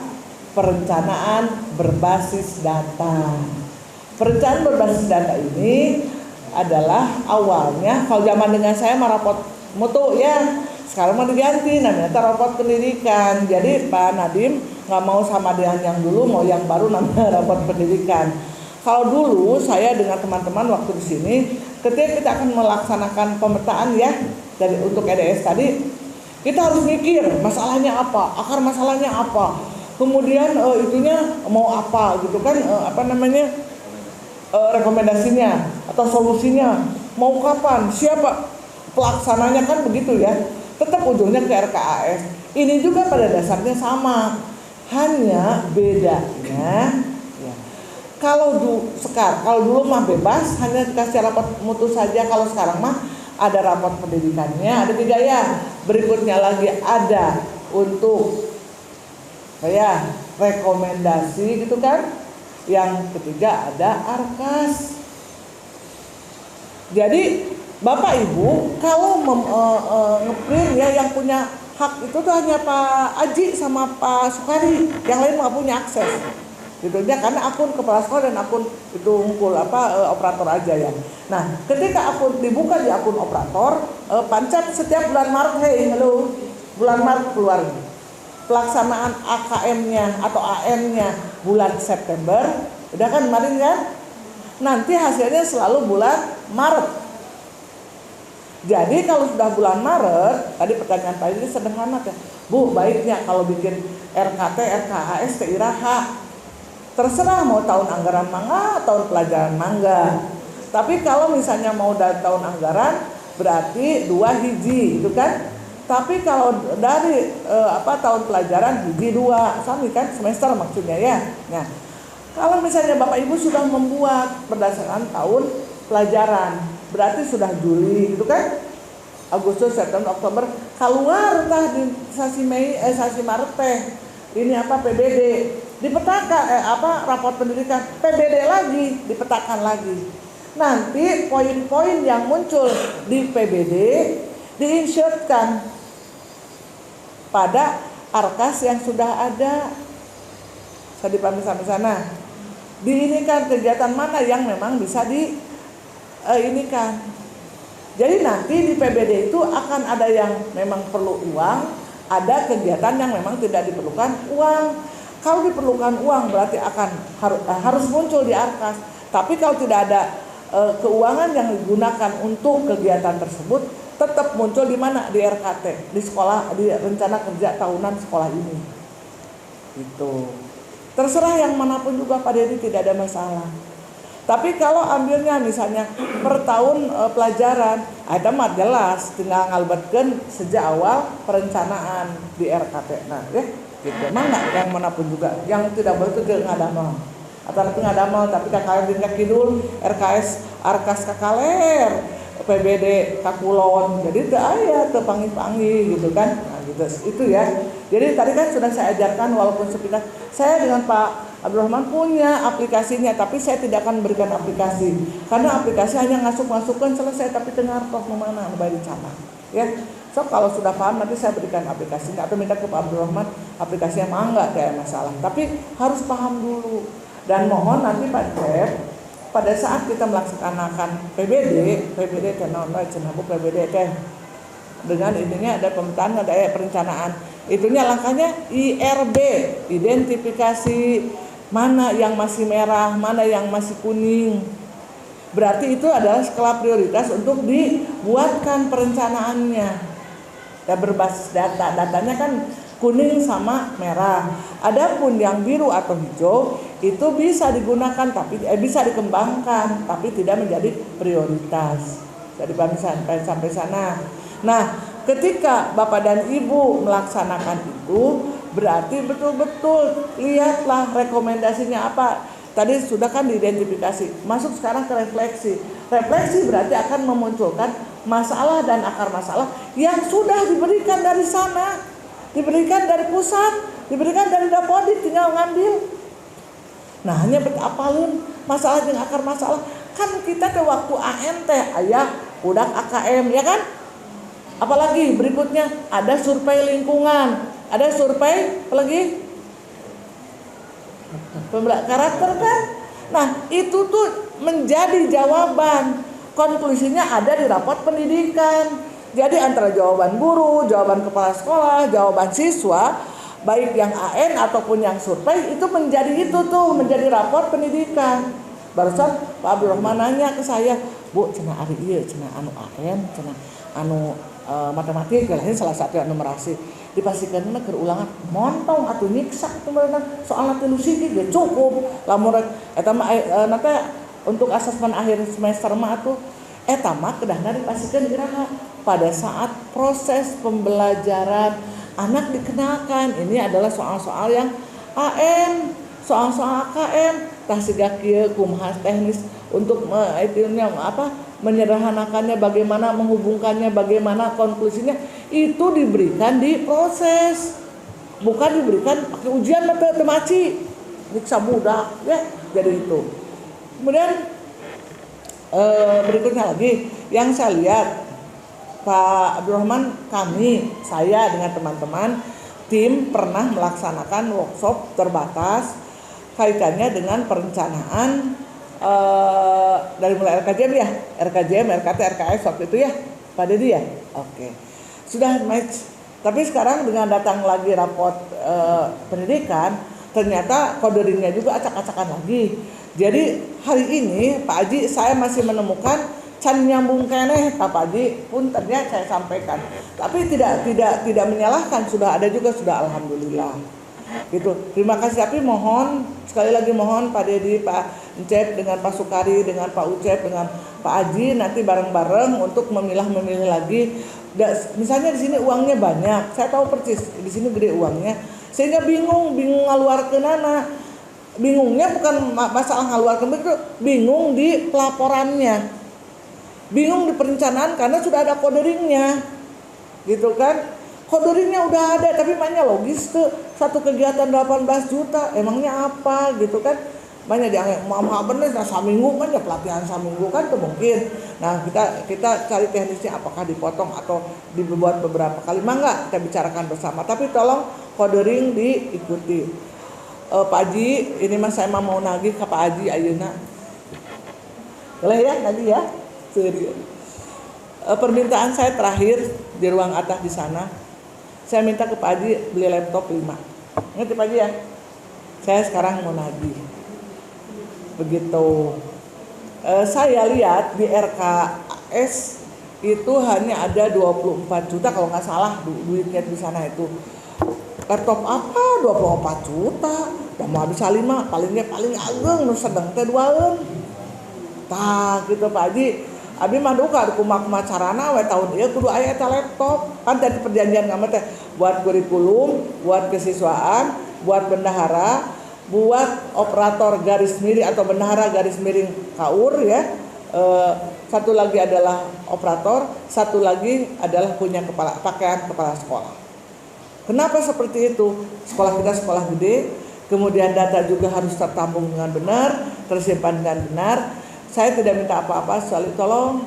perencanaan berbasis data. Perencanaan berbasis data ini adalah awalnya, kalau zaman dengan saya rapot mutu ya, sekarang mau diganti namanya rapot pendidikan. Jadi Pak Nadiem nggak mau sama dengan yang dulu, mau yang baru namanya rapot pendidikan. Kalau dulu saya dengan teman-teman waktu di sini, ketika kita akan melaksanakan pemetaan ya dari untuk EDS tadi, kita harus mikir masalahnya apa, akar masalahnya apa, kemudian itunya mau apa gitu kan, rekomendasinya atau solusinya mau kapan, siapa pelaksananya kan begitu ya. Tetap ujungnya ke RKAS. Ini juga pada dasarnya sama, hanya bedanya ya, Kalau dulu mah bebas, hanya dikasih rapot mutu saja. Kalau sekarang mah ada rapot pendidikannya, ada 3 ya. Berikutnya lagi ada untuk kayak rekomendasi gitu kan. Yang ketiga ada arkas. Jadi Bapak Ibu kalau ngeprint ya, yang punya hak itu tuh hanya Pak Aji sama Pak Sukari, yang lain nggak punya akses. Gitu ya, karena akun kepala sekolah dan akun itu operator aja ya. Nah, ketika akun dibuka di akun operator, Pancap setiap bulan Maret, bulan Maret keluar pelaksanaan AKM-nya atau AM-nya bulan September, udah kan kemarin kan? Nanti hasilnya selalu bulan Maret. Jadi kalau sudah bulan Maret, tadi pertanyaan Pak ini sederhana ya, Bu, baiknya kalau bikin RKT, RKAS, TIRAH, terserah mau tahun anggaran mangga, tahun pelajaran mangga. Tapi kalau misalnya mau dari tahun anggaran, berarti 2 hiji, itu kan? Tapi kalau dari tahun pelajaran hiji 2, sama kan semester maksudnya ya. Nah, kalau misalnya Bapak Ibu sudah membuat berdasarkan tahun pelajaran, berarti sudah Juli, gitu kan? Agustus, September, Oktober, keluar tah di sasi Maret teh. Ini PBD. Dipetakan raport pendidikan, PBD lagi, dipetakan lagi. Nanti poin-poin yang muncul di PBD diinsertkan pada arkas yang sudah ada. Saya dipahami sampai sana. Diinikan kegiatan mana yang memang bisa diinikan. Jadi nanti di PBD itu akan ada yang memang perlu uang, ada kegiatan yang memang tidak diperlukan uang. Kalau diperlukan uang berarti harus muncul di arkas. Tapi kalau tidak ada keuangan yang digunakan untuk kegiatan tersebut, tetap muncul di mana? Di RKT, di sekolah, di rencana kerja tahunan sekolah ini. Itu terserah yang manapun juga Pak Dedi, tidak ada masalah. Tapi kalau ambilnya misalnya per tahun pelajaran, ada mah jelas tinggal ngalbetkeun sejak awal perencanaan di RKT. Nah, ya gitu. Mana yang manapun juga, yang tidak boleh itu ngadamal. Atau nanti ngadamal tapi kakaler tingkat kidul, RKS arkas kakaler, PBD kakulon. Jadi teu aya teu panggih-panggih gitu kan. Nah, gitu. Itu ya. Jadi tadi kan sudah saya ajarkan walaupun sepintas saya dengan Pak Abdurrahman punya aplikasinya, tapi saya tidak akan berikan aplikasi. Karena aplikasi hanya masukkan selesai, tapi dengar toh mana bayar dicana. Ya. So kalau sudah paham nanti saya berikan aplikasinya atau minta ke Pak Abdurrahman aplikasinya enggak kayak masalah. Tapi harus paham dulu. Dan mohon nanti Pak Cep pada saat kita melaksanakan PBD teh naon wae cenah Bu PBD teh. Dengan ininya ada pemetaan, ada perencanaan. Itunya langkahnya IRB, identifikasi mana yang masih merah, mana yang masih kuning. Berarti itu adalah skala prioritas untuk dibuatkan perencanaannya. Ya berbasis data, datanya kan kuning sama merah. Adapun yang biru atau hijau itu bisa digunakan tapi bisa dikembangkan tapi tidak menjadi prioritas. Jadi sampai sana. Nah, ketika Bapak dan Ibu melaksanakan itu berarti betul-betul lihatlah rekomendasinya apa. Tadi sudah kan diidentifikasi. Masuk sekarang ke refleksi. Refleksi berarti akan memunculkan masalah dan akar masalah yang sudah diberikan dari sana, diberikan dari pusat, diberikan dari Dapodik, tinggal ngambil. Nah, hanya betapalun masalah dan akar masalah. Kan kita ke waktu ANT aya udah AKM ya kan? Apalagi berikutnya ada survei lingkungan, ada survei apalagi karakter kan. Nah itu tuh menjadi jawaban, konklusinya ada di raport pendidikan. Jadi antara jawaban guru, jawaban kepala sekolah, jawaban siswa, baik yang AN ataupun yang survei itu menjadi menjadi raport pendidikan. Barusan Pak Abdurrahman nanya ke saya, Bu, cenah ari ieu cenah anu AN, cenah anu matematika lah, ini salah satu numerasi. Dipastikan keur ulangan montong atuh nyiksa kumaha soal teh nu siji ge cukup. Lamun eta mah nanti untuk asesmen akhir semester mah atuh eta mah kedahna dipastikan iraha pada saat proses pembelajaran anak dikenalkan ini adalah soal-soal yang AM soal-soal AKM tah siga kieu kumaha teknis untuk menyederhanakannya, bagaimana menghubungkannya, bagaimana konklusinya, itu diberikan di proses, bukan diberikan pakai ujian teu maci nyiksa budak ya. Jadi itu. Kemudian berikutnya lagi yang saya lihat, Pak Abdurrahman, saya dengan teman-teman tim pernah melaksanakan workshop terbatas kaitannya dengan perencanaan dari mulai RKJM, RKT, RKS waktu itu ya, Pak Dedi ya. Oke. Sudah match. Tapi sekarang dengan datang lagi raport pendidikan, ternyata codingnya juga acak-acakan lagi. Jadi hari ini Pak Haji saya masih menemukan can nyambung keneh, Pak Haji pun ternyata saya sampaikan. Tapi tidak menyalahkan, sudah ada juga, sudah alhamdulillah. Gitu. Terima kasih, tapi mohon sekali lagi mohon Pak Dedi, Pak Encep dengan Pak Sukari, dengan Pak Ucep, dengan Pak Haji nanti bareng-bareng untuk memilah-memilih lagi. Misalnya di sini uangnya banyak, saya tahu persis di sini gede uangnya, sehingga bingung ngaluarkeun anak. Bingungnya bukan masalah ngaluarkeun, bingung di pelaporannya, bingung di perencanaan karena sudah ada koderingnya, gitu kan? Koderingnya udah ada, tapi makanya logis tuh, satu kegiatan 18 juta, emangnya apa gitu kan? Banyak yang mama bener saminggu kan ya, pelatihan saminggu kan tuh mungkin. Nah kita cari teknisnya, apakah dipotong atau dibuat beberapa kali, mangga kita bicarakan bersama. Tapi tolong kodering diikuti. Pak Haji, ini mas saya mau nagih ke Pak Haji ayeuna. Boleh ya nagih ya? Serius. Permintaan saya terakhir di ruang atas di sana, saya minta ke Pak Haji beli laptop 5. Ngerti Pak Haji ya? Saya sekarang mau nagih. Begitu. Saya lihat di RKS itu hanya ada 24 juta kalau nggak salah duitnya di sana itu. Laptop apa 24 juta? Udah mau habis 5, paling ageng nu sedeng teh duaeun. Tah gitu Pak Haji. Abi mah duka kumaha carana we tahun ieu kudu aya eta laptop. Kan tadi perjanjian kami teh buat kurikulum, buat kesiswaan, buat bendahara, buat operator garis miring atau bendahara garis miring KAUR ya. Satu lagi adalah operator, satu lagi adalah punya pakaian kepala sekolah. Kenapa seperti itu? Sekolah kita sekolah gede, kemudian data juga harus tertampung dengan benar, tersimpan dengan benar. Saya tidak minta apa-apa, soalnya tolong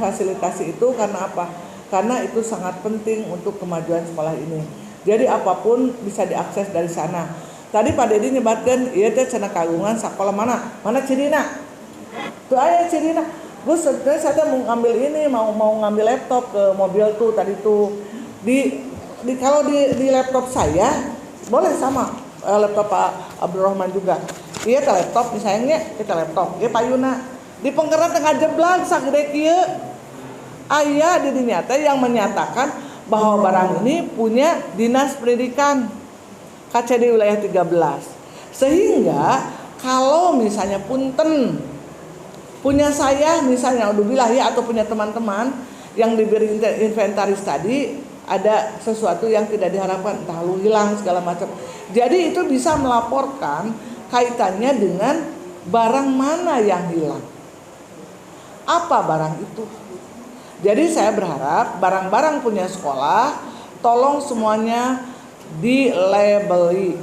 fasilitasi itu karena apa? Karena itu sangat penting untuk kemajuan sekolah ini. Jadi apapun bisa diakses dari sana. Tadi Pak Dedi nyebatkan, iya teh cenah kagungan sekolah mana? Mana Cirina? Tuh aya Cirina. Gus, saya mau ngambil ini, mau ngambil laptop ke mobil tuh tadi tuh. Kalau di laptop saya boleh sama laptop Pak Abdurrahman juga. Iya teh laptop misalnya kita laptop, ieu payuna. Di penggeran tengah jeblang sagede kieu. Aya di dinya teh yang menyatakan bahwa barang ini punya Dinas Pendidikan KCD wilayah 13. Sehingga kalau misalnya punten punya saya misalnya udzubillah ya atau punya teman-teman yang diberi inventaris tadi ada sesuatu yang tidak diharapkan, entah lu hilang segala macam. Jadi itu bisa melaporkan kaitannya dengan barang mana yang hilang. Apa barang itu? Jadi saya berharap barang-barang punya sekolah tolong semuanya dilabeli.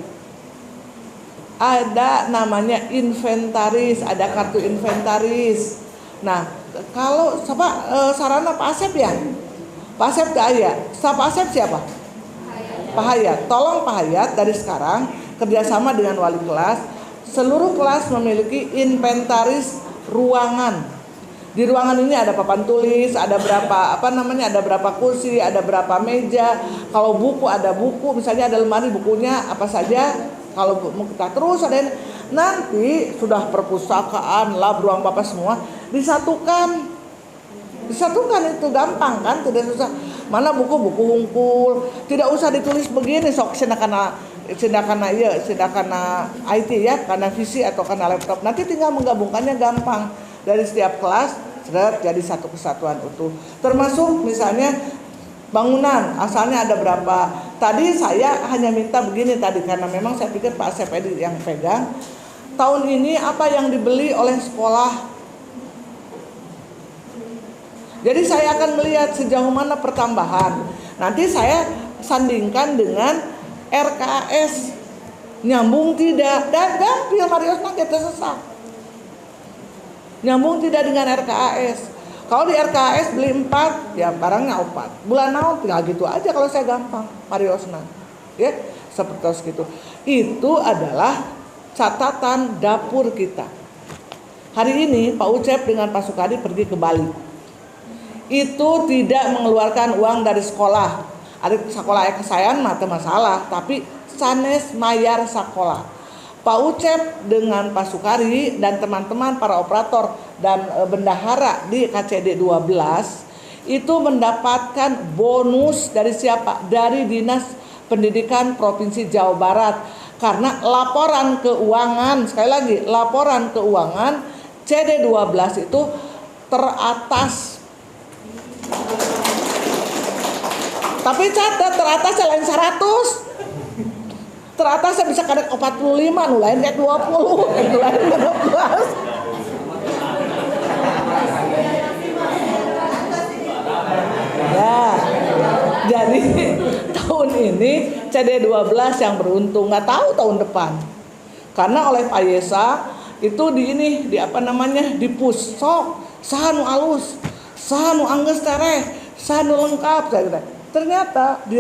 Ada namanya inventaris, ada kartu inventaris. Nah, kalau sarana Pak Asep ya? Pak Asep gak aya. Pak Asep siapa? Pak Hayat. Tolong Pak Hayat dari sekarang kerjasama dengan wali kelas, seluruh kelas memiliki inventaris ruangan. Di ruangan ini ada papan tulis, ada berapa ada berapa kursi, ada berapa meja. Kalau buku ada buku, misalnya ada lemari bukunya apa saja. Kalau kita terus ada nanti sudah perpustakaan, lab, ruang bapak semua disatukan itu gampang kan, tidak susah. Mana buku-buku hungkul, tidak usah ditulis begini sok sedakana IT ya, karena visi atau karena laptop. Nanti tinggal menggabungkannya gampang. Dari setiap kelas jadi satu kesatuan utuh. Termasuk misalnya bangunan, asalnya ada berapa, tadi saya hanya minta begini tadi, karena memang saya pikir Pak Asep Edi yang pegang. Tahun ini apa yang dibeli oleh sekolah? Jadi saya akan melihat sejauh mana pertambahan. Nanti saya sandingkan dengan RKAS, nyambung tidak, dan gampil Marius kita sesat. Nyambung tidak dengan RKAS. Kalau di RKAS beli 4, ya barangnya 4. Bulan naon tinggal gitu aja kalau saya gampang, Mariosna. Ya, seperti itu. Itu adalah catatan dapur kita. Hari ini Pak Ucep dengan Pak Sukadi pergi ke Bali. Itu tidak mengeluarkan uang dari sekolah. Ada sekolah kesayangan mata masalah, tapi sanes mayar sekolah. Pak Ucep dengan Pak Sukari dan teman-teman para operator dan bendahara di KCD 12 itu mendapatkan bonus dari siapa? Dari Dinas Pendidikan Provinsi Jawa Barat. Karena laporan keuangan, sekali lagi laporan keuangan CD 12 itu teratas. Tapi catat teratas lain 100. Teratas saya bisa kadang 45, lain kayak 20, lain 15. Ya, jadi tahun ini CD12 yang beruntung, nggak tahu tahun depan. Karena oleh Pak Yesa itu di apa namanya, di pusok, sanu alus, sanu angges tereh, sanu lengkap, ternyata di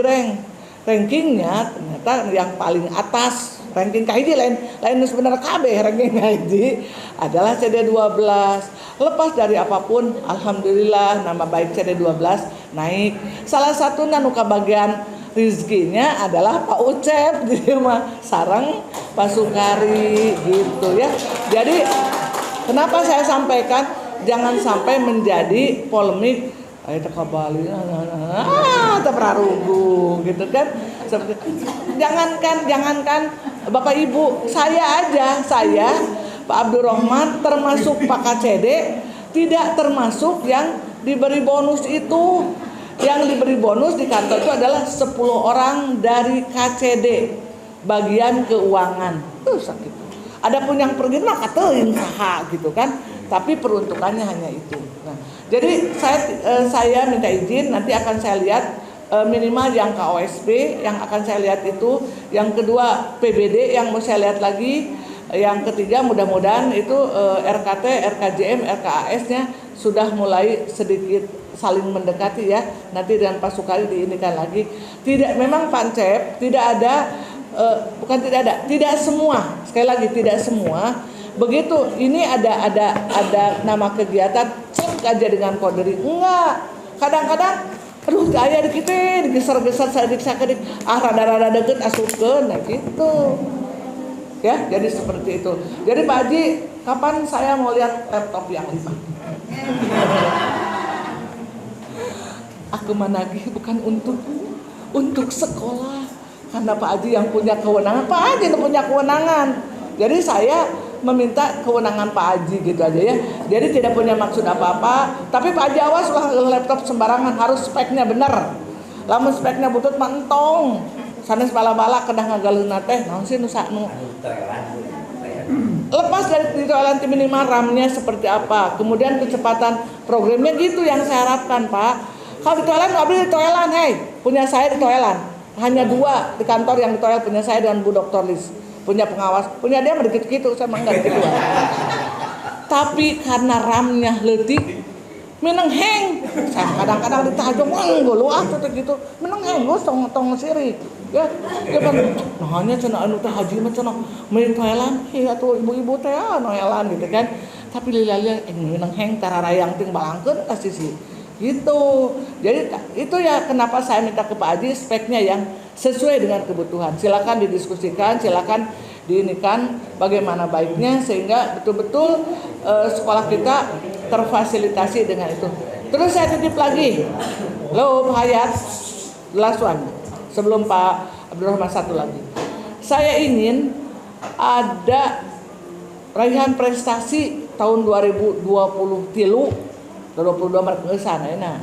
rankingnya ternyata yang paling atas ranking KID lain sebenarnya KB ranking KID adalah CD12. Lepas dari apapun, alhamdulillah nama baik CD12 naik. Salah satu nanuka bagian rizkinya adalah Pak Ucep, jadi mah sarang Pak Sukari gitu ya. Jadi kenapa saya sampaikan jangan sampai menjadi polemik ayo teka Bali, teperarugu gitu kan. Jangankan Bapak Ibu, saya Pak Abdurrahman termasuk Pak KCD tidak termasuk yang diberi bonus itu. Yang diberi bonus di kantor itu adalah 10 orang dari KCD bagian keuangan. Sakit. Adapun yang pergi mah kateuing saha gitu kan. Tapi peruntukannya hanya itu. Nah, jadi saya minta izin, nanti akan saya lihat minimal yang KOSP yang akan saya lihat itu, yang kedua PBD yang mau saya lihat lagi, yang ketiga mudah-mudahan itu RKT, RKJM, RKAS-nya sudah mulai sedikit saling mendekati ya. Nanti dengan Pak Sukari diinikan lagi. Tidak, memang Pak Cep tidak ada, tidak semua. Sekali lagi tidak semua. Begitu ini ada nama kegiatan cek aja dengan koderi. Enggak. Kadang-kadang aduh aya dikit digeser-geser sadik-sadik rada-rada deket asupkeun nah gitu. Ya, jadi seperti itu. Jadi Pak Haji, kapan saya mau lihat laptop yang 5? Aku menagih bukan untuk sekolah. Karena Pak Haji yang punya kewenangan, Pak Haji yang punya kewenangan. Jadi saya meminta kewenangan Pak Haji gitu aja ya. Jadi tidak punya maksud apa-apa. Tapi Pak Haji awas lah laptop sembarangan, harus speknya bener. Lamun speknya butut mantong. Sanes bala-bala kedah ngagaleuna teh naon sih nu lepas dari ditoelan minimal RAM-nya seperti apa. Kemudian kecepatan programnya gitu yang saya harapkan, Pak. Kalau ditoelan enggak boleh ditoelan, punya saya ditoelan. Hanya 2 di kantor yang ditoel, punya saya dengan Bu Dr. Lis. Punya pengawas, punya dia mah dikit-gitu, saya mah enggak gitu. Tapi karena RAM-nya leutik, meneng heng. Saya kadang-kadang ditajong ngulu tuh gitu. Meneng heng gua tong sirik. Ya, kan hanya cenah anu teh haji mah cenah main toelan, atuh ibu-ibu teh noelan gitu kan. Tapi lila-lila meneng heng tararayang ting balangkeun ka sisi. Gitu. Jadi itu ya kenapa saya minta ke Pak Haji speknya yang sesuai dengan kebutuhan. Silakan didiskusikan, silakan diinikan bagaimana baiknya sehingga betul-betul sekolah kita terfasilitasi dengan itu. Terus saya titip lagi, Pak Hayat, last one, sebelum Pak Abdurrahman satu lagi. Saya ingin ada raihan prestasi tahun 2020 tilu 22 Maret ngeusana euna.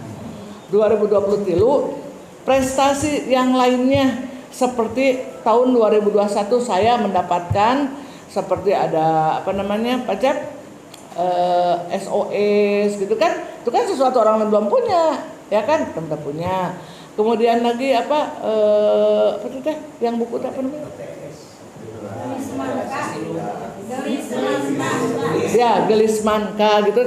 2020 tilu prestasi yang lainnya seperti tahun 2021 saya mendapatkan seperti ada apa namanya Pak Cep, SOS gitu kan, itu kan sesuatu orang lain belum punya, ya kan, kita punya. Kemudian lagi apa itu teh yang buku apa namanya? Ya, Gelis Manka gitu.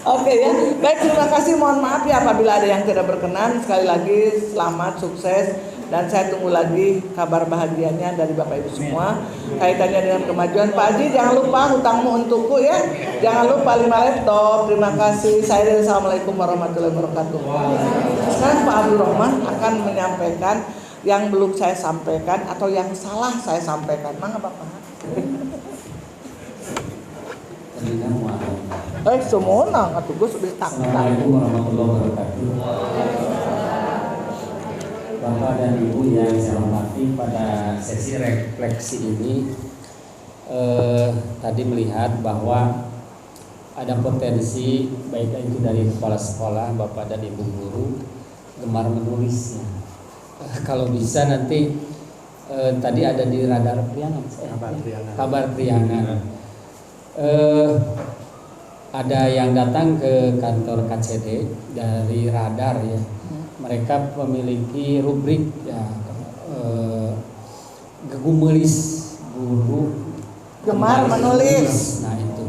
Oke ya, baik, terima kasih. Mohon maaf ya apabila ada yang tidak berkenan. Sekali lagi selamat, sukses, dan saya tunggu lagi kabar bahagianya dari Bapak Ibu semua kaitannya dengan kemajuan. Pak Haji, jangan lupa hutangmu untukku ya. Jangan lupa 5 laptop. Terima kasih. Saya Assalamualaikum warahmatullahi wabarakatuh. Sekarang Pak Abdul Rahman akan menyampaikan yang belum saya sampaikan atau yang salah saya sampaikan. Mangga Bapak. Semua nang atuh Gus udah tak. Assalamualaikum warahmatullahi wabarakatuh. Bapak dan Ibu yang saya hormati, pada sesi refleksi ini tadi melihat bahwa ada potensi baik itu dari kepala sekolah, Bapak dan Ibu guru gemar menulisnya. Kalau bisa nanti tadi ada di radar Priangan, kabar Priangan. Ada yang datang ke kantor KCD dari radar ya. Mereka memiliki rubrik ya, gegumelis guru gemar menulis. Nah itu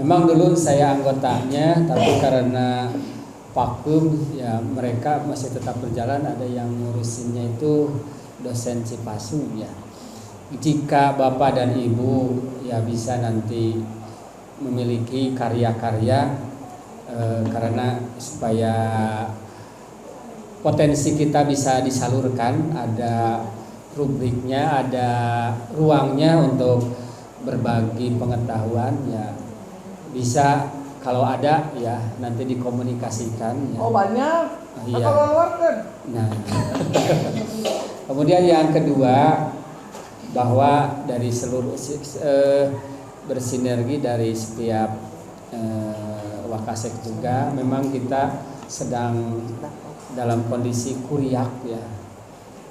memang dulu saya anggotanya, tapi karena vakum ya mereka masih tetap berjalan. Ada yang ngurusinnya itu dosen Cipasung ya. Jika Bapak dan Ibu ya bisa nanti memiliki karya-karya karena supaya potensi kita bisa disalurkan, ada rubriknya, ada ruangnya untuk berbagi pengetahuan ya, bisa kalau ada ya nanti dikomunikasikan ya. Oh banyak. Iya. Keluarkan. Nah. Kemudian yang kedua, bahwa dari seluruh bersinergi dari setiap Wakasek juga memang kita sedang dalam kondisi kuriak ya,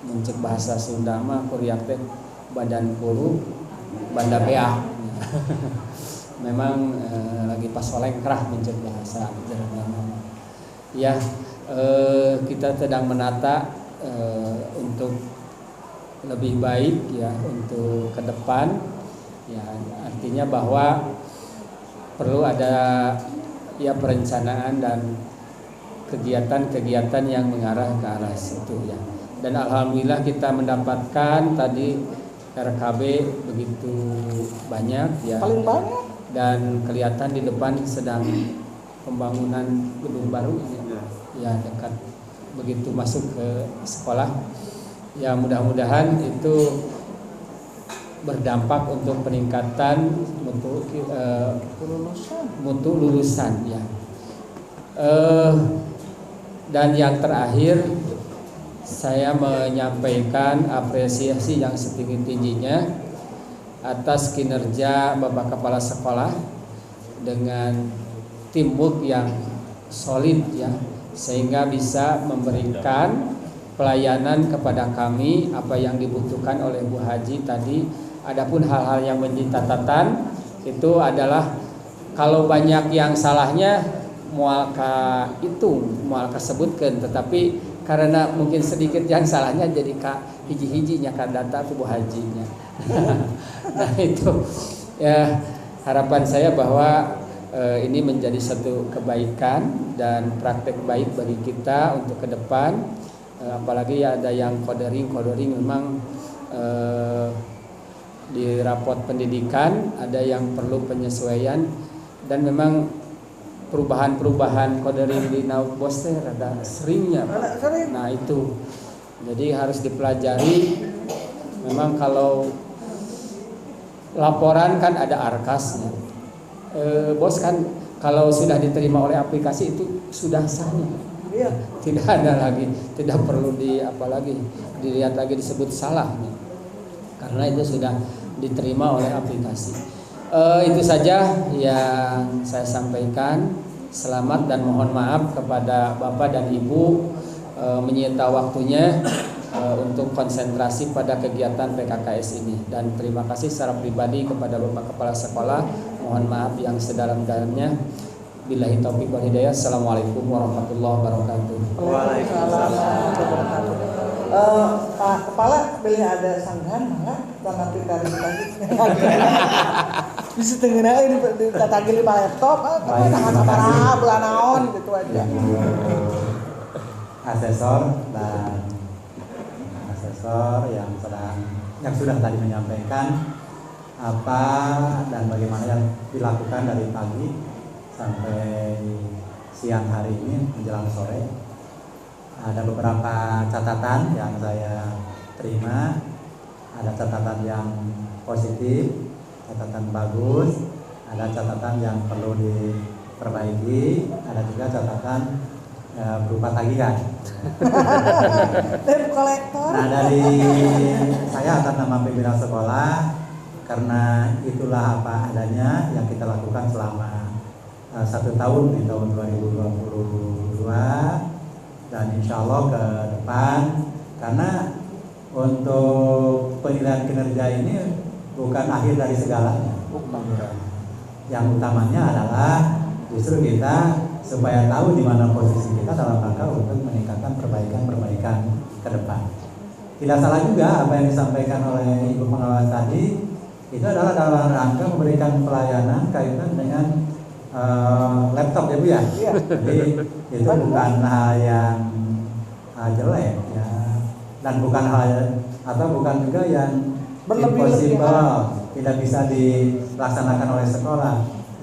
muncul bahasa Sunda mah kuriak teh badan pulu banda beak. Memang lagi pas oleh kerah muncul bahasa ya. Kita sedang menata untuk lebih baik ya untuk ke depan ya, artinya bahwa perlu ada ya perencanaan dan kegiatan-kegiatan yang mengarah ke arah situ ya. Dan alhamdulillah kita mendapatkan tadi RKB begitu banyak ya. Paling banyak. Dan kelihatan di depan sedang pembangunan gedung baru ya dekat begitu masuk ke sekolah. Ya mudah-mudahan itu berdampak untuk peningkatan mutu lulusan ya. Dan yang terakhir saya menyampaikan apresiasi yang setinggi-tingginya atas kinerja Bapak Kepala Sekolah dengan teamwork yang solid ya, sehingga bisa memberikan pelayanan kepada kami apa yang dibutuhkan oleh Bu Haji tadi. Adapun hal-hal yang menjadi catatan itu adalah kalau banyak yang salahnya mual sebutkan, tetapi karena mungkin sedikit yang salahnya jadi hiji-hijinya kan data Bu Hajinya. Nah itu ya harapan saya bahwa ini menjadi satu kebaikan dan praktek baik bagi kita untuk ke depan. Apalagi ada yang codering memang di rapot pendidikan ada yang perlu penyesuaian, dan memang perubahan codering di Naubos teh rada seringnya. Nah itu jadi harus dipelajari. Memang kalau laporan kan ada arkasnya, bos kan kalau sudah diterima oleh aplikasi itu sudah sahnya. Iya. Tidak ada lagi, tidak perlu dilihat lagi disebut salah, karena itu sudah diterima oleh aplikasi. Itu saja yang saya sampaikan. Selamat dan mohon maaf kepada Bapak dan Ibu menyita waktunya. untuk konsentrasi pada kegiatan PKKS ini. Dan terima kasih secara pribadi kepada Bapak Kepala Sekolah. Mohon maaf yang sedalam-dalamnya. Billahi taufiq wal hidayah. Assalamualaikum warahmatullahi wabarakatuh. Waalaikumsalam warahmatullahi wabarakatuh. Pak Kepala, boleh ada sanggahan enggak? Kita nanti tarik lagi. Bisa tengenain ditagi 5 laptop, tapi sangat sabar bulan naon gitu aja. Asesor yang sudah tadi menyampaikan apa dan bagaimana yang dilakukan dari pagi sampai siang hari ini menjelang sore. Ada beberapa catatan yang saya terima, ada catatan yang positif, catatan bagus, ada catatan yang perlu diperbaiki, ada juga catatan berupa tagihan. Debt collector. Nah, dari saya atas nama pimpinan sekolah, karena itulah apa adanya yang kita lakukan selama 1 tahun di tahun 2022, dan insya Allah ke depan, karena untuk penilaian kinerja ini bukan akhir dari segalanya. Yang utamanya adalah justru kita supaya tahu di mana posisi kita dalam rangka untuk meningkatkan perbaikan ke depan. Tidak salah juga apa yang disampaikan oleh Ibu Pengawas tadi, itu adalah dalam rangka memberikan pelayanan kaitan dengan laptop ya Bu ya. Iya. Jadi itu bukan hal yang jelek ya, dan bukan hal atau bukan juga yang impossible, tidak bisa dilaksanakan oleh sekolah.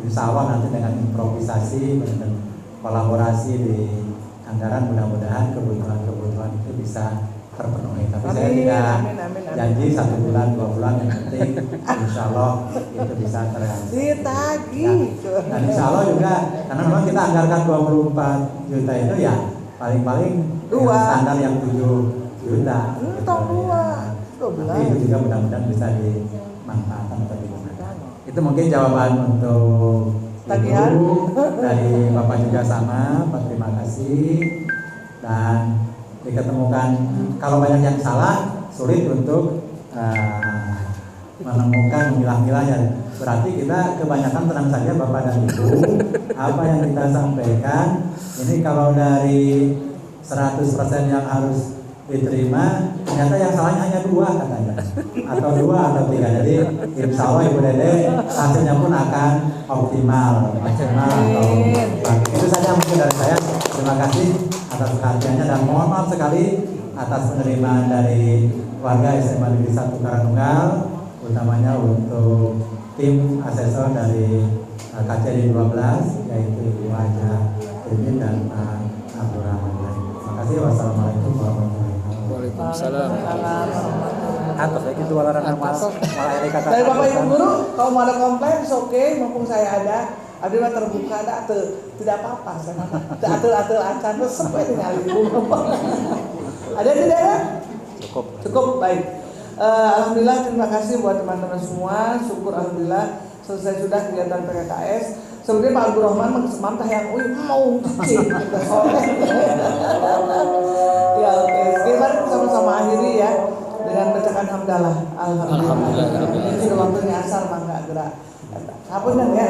Insya Allah nanti dengan improvisasi dan kolaborasi di anggaran, mudah-mudahan kebutuhan itu bisa terpenuhi. Tapi saya tidak janji 1 bulan 2 bulan, yang penting insya Allah itu bisa terrealisasi. Ditagih. Dan insya Allah juga karena memang kita anggarkan 24 juta itu ya paling-paling standar yang 7 juta. Entah 12. Tapi itu juga mudah-mudahan bisa dimanfaatkan atau digunakan. Itu mungkin jawaban untuk tagihan dari Bapak juga sama. Pak, terima kasih. Dan diketemukan kalau banyak yang salah, sulit untuk menemukan memilah-milahnya. Berarti kita kebanyakan tenang saja Bapak dan Ibu. Apa yang kita sampaikan ini kalau dari 100% yang harus diterima, ternyata yang salahnya hanya 2 katanya, atau 2 atau 3. Jadi insya Allah Ibu Dede hasilnya pun akan optimal. Itu saja mungkin dari saya. Terima kasih atas perhatiannya dan mohon maaf sekali atas penerimaan dari warga SMA Negeri 1 Karanunggal, utamanya untuk tim asesor dari KCD 12 yaitu Ibu Aja Irmin dan Pak Abdul Rahman. Terima kasih. Wassalamualaikum warahmatullahi wabarakatuh. Waalaikumsalam. Atau kayak gitu malah ini kata. Dari Bapak Ibu guru, kalau mau ada komplain, oke, mumpung saya ada. Abdi mah terbuka, tidak apa-apa. Atul acan terus sampai tinggal Ibu. Ada tidak ya? Cukup, baik. Alhamdulillah, terima kasih buat teman-teman semua. Syukur alhamdulillah selesai sudah kegiatan PKKS. Sebenarnya Pak Abdul Rahman semantah yang mau cicing kita sore. Ya oke, kita sama-sama akhiri ya dengan bacakan hamdalah. Alhamdulillah. Ini sudah waktunya asar, mangga gerak. Hapunten ya.